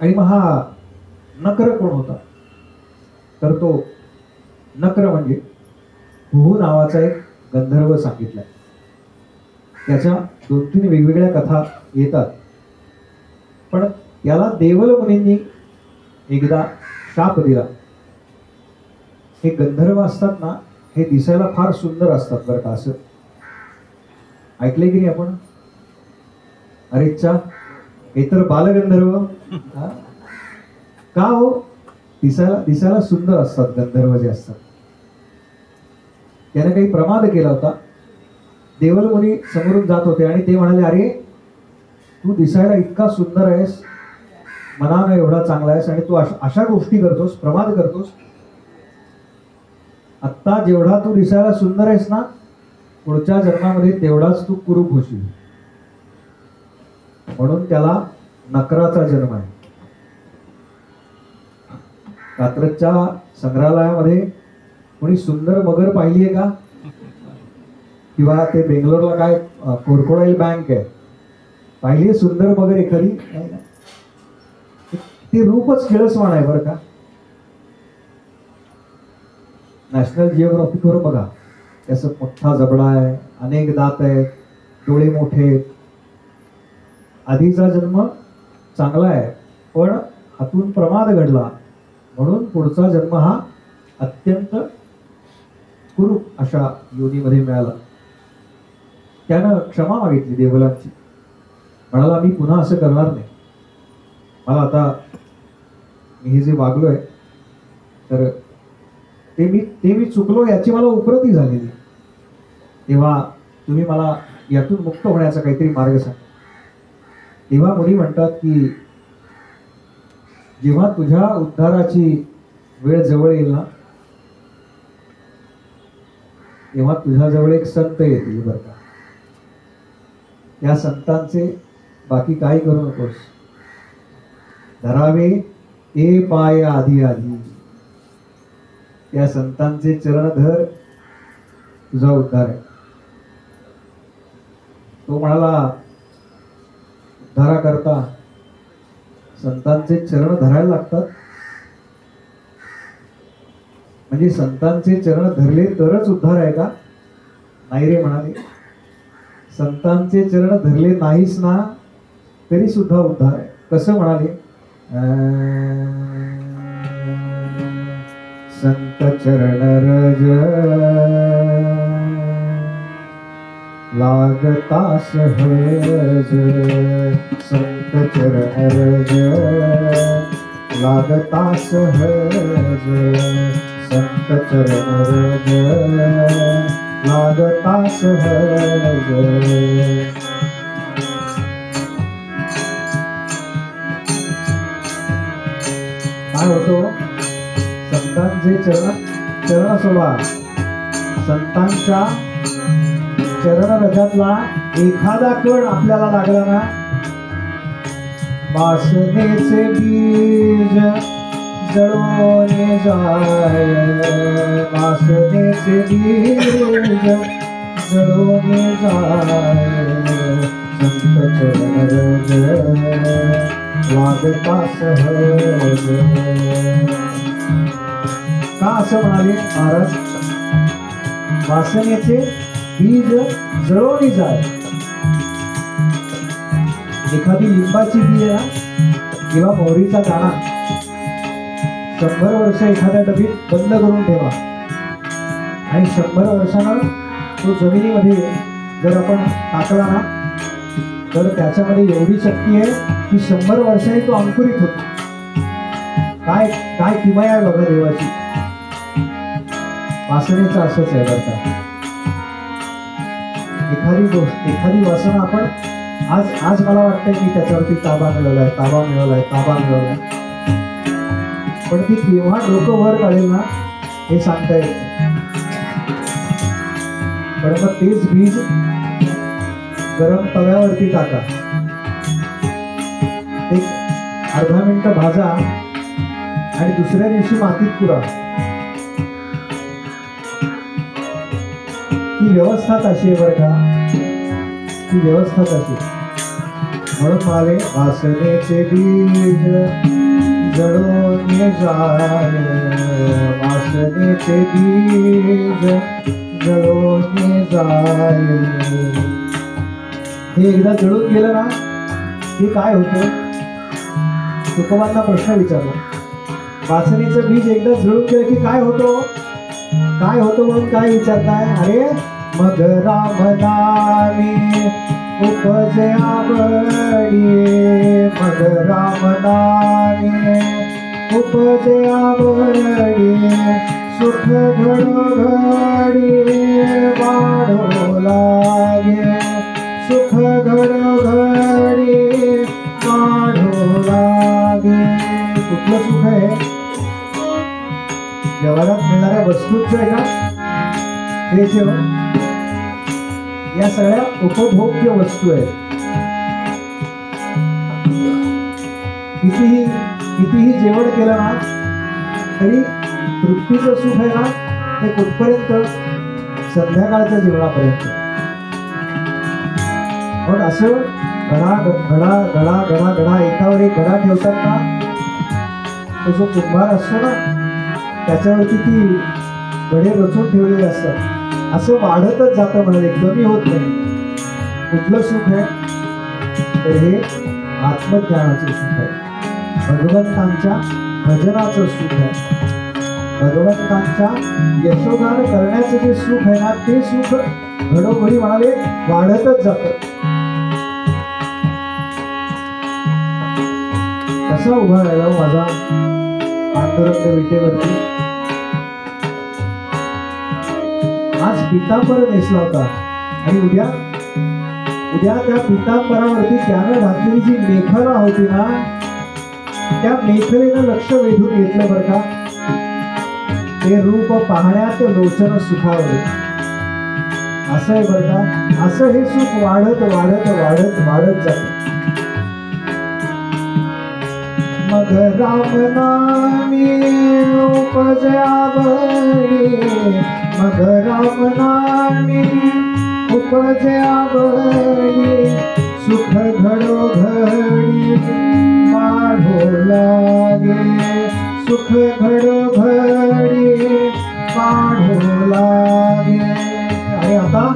आणि मग हा नकर कोण होता, तर तो नकर म्हणजे हुहू नावाचा एक गंधर्व सांगितलाय. त्याच्या 2-3 वेगवेगळ्या कथा येतात. पण याला देवल मुनींनी एकदा शाप दिला. हे गंधर्व असतात ना, हे दिसायला फार सुंदर असतात बरं का. असं ऐकलंय की नाही आपण, अरे चा हे तर बालगंधर्व. का हो, दिसायला सुंदर असतात गंधर्व जे असतात. त्याने काही प्रमाद केला होता. देवल मुनी समोरून जात होते आणि ते म्हणाले अरे तू दिसायला इतका सुंदर आहेस, मनानं एवढा चांगला आहेस आणि तू अशा गोष्टी करतोस, प्रमाद करतोस. आत्ता जेवढा तू दिसायला सुंदर आहेस ना, पुढच्या जन्मामध्ये तेवढाच तू कुरूप होशील. म्हणून त्याला नकराचा जन्म आहे. कात्रजच्या संग्रहालयामध्ये कोणी सुंदर मगर पाहिली आहे का? किंवा ते बेंगलोरला काय क्रोकोडाईल बँक आहे, पाहिली सुंदर मगर एखादी? किती ते रूपच किळसवाण आहे बरं का. नॅशनल जिओग्राफिकवर बघा, त्याचा मोठा जबडा आहे, अनेक दात आहेत, डोळे मोठे आहेत. आधीचा जन्म चांगला आहे, पण हातून प्रमाद घडला म्हणून पुढचा जन्म हा अत्यंत कुरूप अशा योनीमध्ये मिळाला. त्यानं क्षमा मागितली देवलांची. म्हणाला मी पुन्हा असं करणार नाही. मला आता मी हे जे वागलोय तर ते मी चुकलो याची मला उपरती झालेली. तेव्हा तुम्ही मला यातून मुक्त होण्याचा काहीतरी मार्ग सांगा. तेव्हा मुनी म्हणतात की जेव्हा तुझ्या उद्धाराची वेळ जवळ येईल ना, तेव्हा तुझ्याजवळ एक संत येतील बरं का. या संतांचे बाकी काही करू नकोस. धरावे ते पाय आधी आधी. त्या संतांचे चरण धर, तुझा उद्धार आहे. तो म्हणाला उद्धारा करता संतांचे चरण धरायला लागतात. म्हणजे संतांचे चरण धरले तरच उद्धार आहे का? नाही रे म्हणाले. संतांचे चरण धरले नाहीस ना तरी सुद्धा उद्धार आहे. कसं म्हणाले? संत चरण रज लागता सहज. संत चरण रज लागता सहज. संत चरण रज लागता सहज. काय होतो? संतांचे चरण सोडा. संतांच्या चरण रजातला एखादा कण आपल्याला लागला ना, वासनेचे बीज जळून जाय. वासनेचे बीज जळून जाय. संत चरण रज लागता सहज. का असं म्हणाले महाराज? वासनेचे बीज जळून जाय. एखादी लिंबाची बी आहे किंवा मोहरीचा दाणा 100 वर्ष एखाद्या डबीत बंद करून ठेवा आणि 100 वर्षानं तो जमिनीमध्ये जर आपण टाकला ना, तर त्याच्यामध्ये एवढी शक्ती आहे की 100 वर्षांनी तो अंकुरित होतो. काय काय किमया आहे बघा देवाची. वासनेचं असंच आहे बरं का. एखादी गोष्ट, एखादी वासना आपण आज मला वाटतंय की त्याच्यावरती ताबा मिळवलाय, पण ती केव्हा डोकं वर काढेल ना हे सांगता येत नाही. पण मग तेच बीज गरम तव्यावरती टाका, एक अर्धा मिनिट भाजा आणि दुसऱ्या दिवशी मातीत पुरा. ती व्यवस्था तशी आहे बरं का. ती व्यवस्था तशी. म्हणून म्हणाले वासनेचे बीज जळून जाय. वासनेचे बीज जळून जाय. हे एकदा जळून गेलं ना हे काय होतं? तुकोबांना प्रश्न विचारला. वासनेचं बीज एकदा जळून गेलं की काय होतो? काय होतो म्हणून काय विचारताय? अरे मग राम नामी उपजे आवडी. मग राम नामी उपजे आवडी. सुख घडोघडी वाढो लागे. सुख घडोघडी वाढो लागे. कुठलं सुख आहे? व्यवहारात मिळणाऱ्या वस्तूंचं आहे का? हे जे या सगळ्या उपभोग्य वस्तू आहेत. कितीही जेवण केलं ना तरी तृप्तीचं सुख आहे ना ते कुठपर्यंत? संध्याकाळच्या जेवणापर्यंत. मग असं घडा घडा घडा घडा घडा एकावर एक घडा ठेवतात ना तो जो कुंभार असतो ना त्याच्यावरती ती घडे रचून ठेवलेले असतात, असं वाढतच जातं म्हणाले, कमी होत नाही. कुठलं सुख आहे तर हे आत्मज्ञानाचं सुख आहे, भगवंतांच्या भजनाचं सुख आहे, भगवंतांच्या यशोगान करण्याचं जे सुख आहे ना ते सुख घडोघडी म्हणाले वाढतच जातं. कसा उभा राहिला माझा पांडुरंग विटेवरती. आज पितांबर नेसला होता आणि उद्या त्या पितांबरावरती त्यानं घातलेली जी मेखला होती ना त्या मेखलेनं लक्ष वेधून घेतलं बरं का. ते रूप पाहण्यात लोचन सुखावले, असं आहे बरं का. असं हे सुख वाढत वाढत वाढत वाढत जात. मग राम नामी उपजया बळी, मग राम नामी उपजया बळी, सुख घडोघडी वाढू लागे, सुख घडोघडी वाढू लागे. आणि आता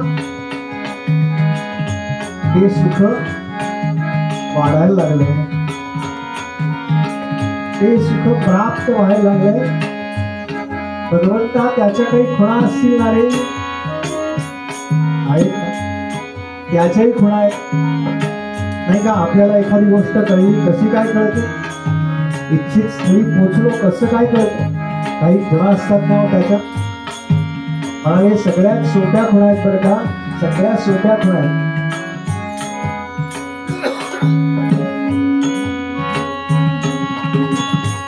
हे सुख वाढायला लागले, ते सुख प्राप्त व्हायला लागले. भगवंता त्याच्या काही खुणा असतील ना रे, आहेत ना, त्याच्याही खुणा आहेत नाही का. आपल्याला एखादी गोष्ट कळली, कशी काय कळते, इच्छित स्थळी पोचलो कसं काय कळतं, काही खुणा असतात ना त्याच्या. म्हणाले सगळ्यात सोप्या खुणा आहेत बरं का, सगळ्यात सोप्या खुणा आहेत.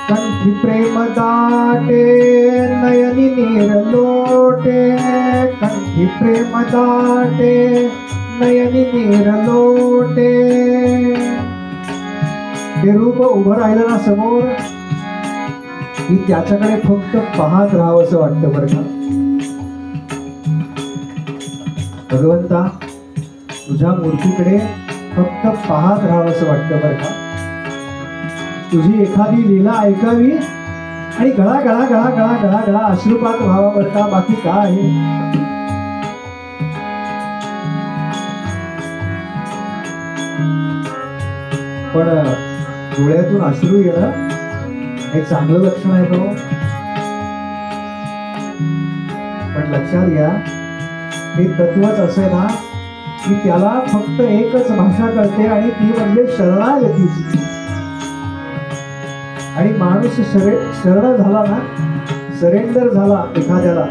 कंठी प्रेम दाटे नयनी नीर लोटे, कंठी प्रेम दाटे नयनी नीर लोटे. ते रूप उभं राहिलं ना समोर की त्याच्याकडे फक्त पाहत राहावं असं वाटतं बरं का. भगवंता तुझ्या मूर्तीकडे फक्त पाहत राहावं असं वाटतं बरं का. तुझी एखादी लीला ऐकावी आणि गळा गळा गळा गळा गळा गळा अश्रुपात व्हावा बरं का, बाकी काय आहे. पण डोळ्यातून अश्रू येणं हे चांगलं लक्षण आहे का. पण लक्षात घ्या हे तत्वच असं आहे ना की त्याला फक्त एकच भाषा कळते आणि ती म्हणजे शरणागतीची. आणि माणूस शरण झाला ना, सरेंडर झाला एखाद्याला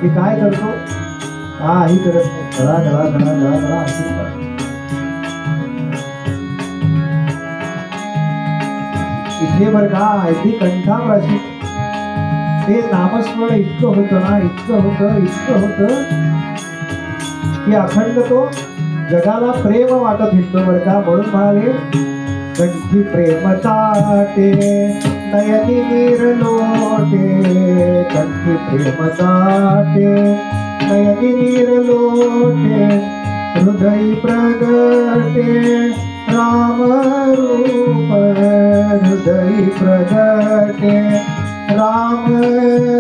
की काय करतो, काही करत नाही, गळा गळा गळा गळा गळा अश्रू. इथे बरं का अगदी कंठाप्रशी ते नामस्मरण इतकं होतं ना, इतकं होतं की अखंड तो जगाला प्रेम वाटत हिंडतो बरं का. म्हणून म्हणाले कंठी प्रेम ताटे नयनी नीर लोटे, कंठी प्रेम ताटे नयनी नीर लोटे, हृदय प्रगटे राम रूप, हृदय प्रगटे राम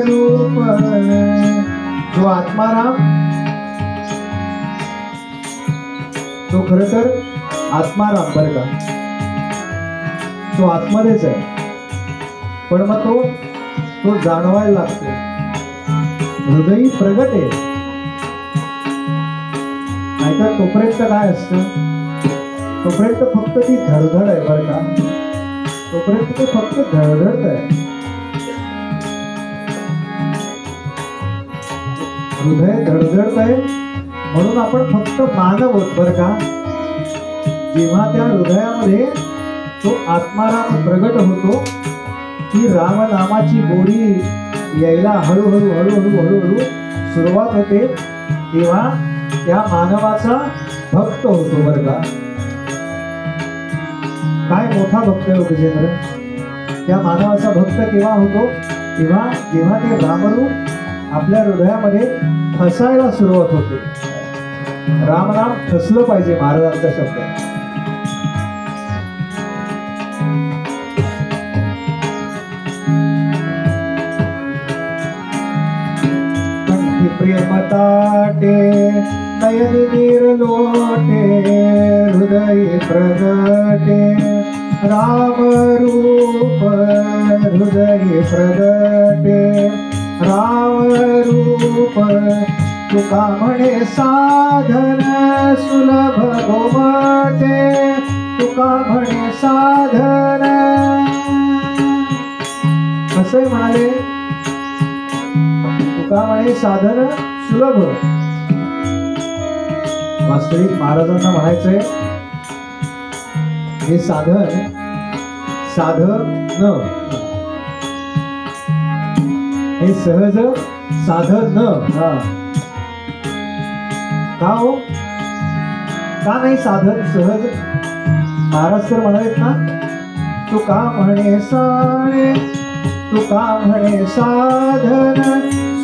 रूप. जो आत्माराम तो खरं तर आत्माराम बरं का, तो आत्मध्येच आहे. पण मग तो जाणवायला लागतो. हृदय प्रगट आहे नाहीतर तोपर्यंत काय असतं, तोपर्यंत फक्त ती धडधड आहे बरं का, तोपर्यंत ते फक्त धडधडत आहे. हृदय धडधडत आहे म्हणून आपण फक्त मानव होत बरं का. जेव्हा त्या हृदयामध्ये तो आत्माराम प्रगट होतो, ती रामनामाची गोडी यायला हळूहळू हळूहळू हळूहळू सुरुवात होते, तेव्हा त्या मानवाचा भक्त होतो बरं का. काय मोठा भक्त आहे गजेंद्र. त्या मानवाचा भक्त केव्हा होतो, तेव्हा जेव्हा ते रामरूप आपल्या हृदयामध्ये ठसायला सुरुवात होते. रामनाम ठसलं पाहिजे, महाराजांचा शब्द आहे. प्रेम ताटे नयन नीर लोटे हृदय प्रगटे राम रूप हृदय प्रगटे राम रूप तुका म्हणे साधन सुलभ गोमटे तुका म्हणे साधन कसे म्हणाले तुका म्हणे साधन सुलभ वास्तविक महाराजांना म्हणायचंय हे साधन साधन हे सहज साधन का हो का नाही साधन सहज महाराज तर म्हणालेत ना तुका म्हणे साणे तुका म्हणे साधन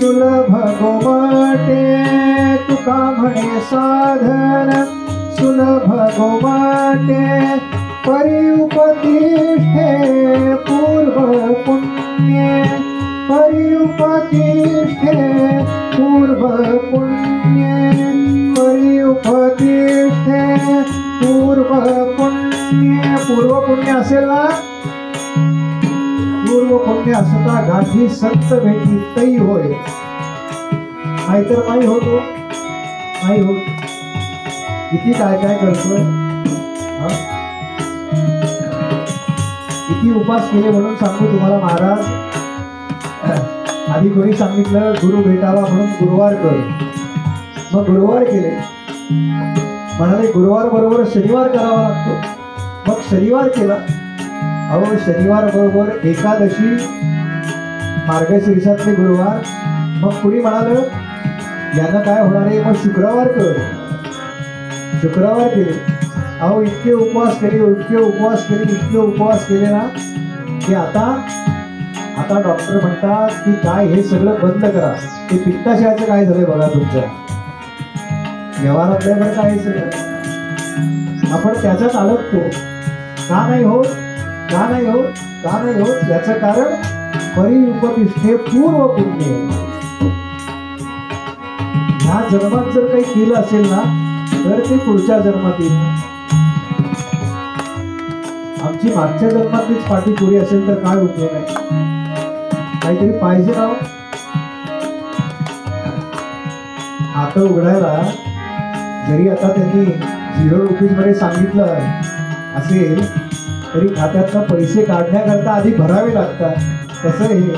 सुलभ गोमटे तुका म्हणे साधन सुलभ गोमटे परिउपतिष्ठे पूर्व पुण्ये परिउपतिष्ठे पूर्व पुण्ये परिउपतिष्ठे पूर्व पुण्ये पूर्व पुण्य असेल ना पूर्व पुण्य असता गाठी संत भेटी तई होय नाहीतर नाही होतो नाही होत किती काय काय करतोय किती उपास केले म्हणून सांगू तुम्हाला महाराज आधी कोणी सांगितलं गुरु भेटावा म्हणून गुरुवार कर मग गुरुवार केले म्हणाले गुरुवार बरोबर शनिवार करावा लागतो मग शनिवार केला अहो शनिवार बरोबर एकादशी मार्गशीर्षातले गुरुवार मग कुणी म्हणाल यानं काय होणार आहे मग शुक्रवार कर शुक्रवार केले अहो इतके उपवास केले इतके उपवास केले इतके उपवास केले ना की आता डॉक्टर म्हणतात की काय हे सगळं बंद करा ते पित्ताशयाचं काय झालंय बघा तुमच्या व्यवहारातल्याकडे काय सगळं आपण त्याच्यात अडकतो का नाही होत का नाही होत का नाही होत याचं कारण परिउपतिष्ठे पूर्व पुण्य ह्या जन्मात जर काही केलं असेल ना तर ते पुढच्या जन्मात येईल आमची मागच्या जन्मातलीच पाठी पुरी असेल तर काय उपयोग आहे काहीतरी पाहिजे ना हात उघडायला जरी आता त्यांनी 0 रुपीज मध्ये सांगितलं असेल तरी खात्यातनं पैसे काढण्याकरता आधी भरावे लागतात कसं हे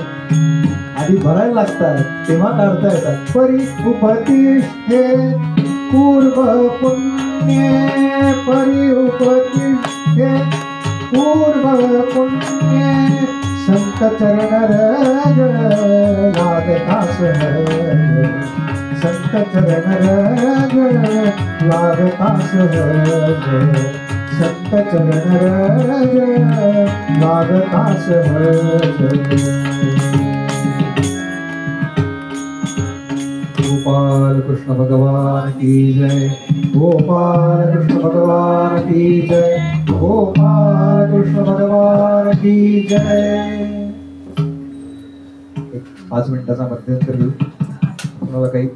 आधी भरायला लागतात तेव्हा काढता येतात परिउपतिष्ठे पूर्व पुण्ये परिउपतिष्ठे पूर्व पुण्ये संत चरण रज लागता सहज संत चरण रज लागता सहज संत चरण रज लागता सहज गोपाल कृष्ण भगवान की जय गोपाल कृष्ण भगवान की जय गोपाल कृष्ण भगवान की जय 5 मिनिटाचा मध्यंतर घेऊ कोणाला काही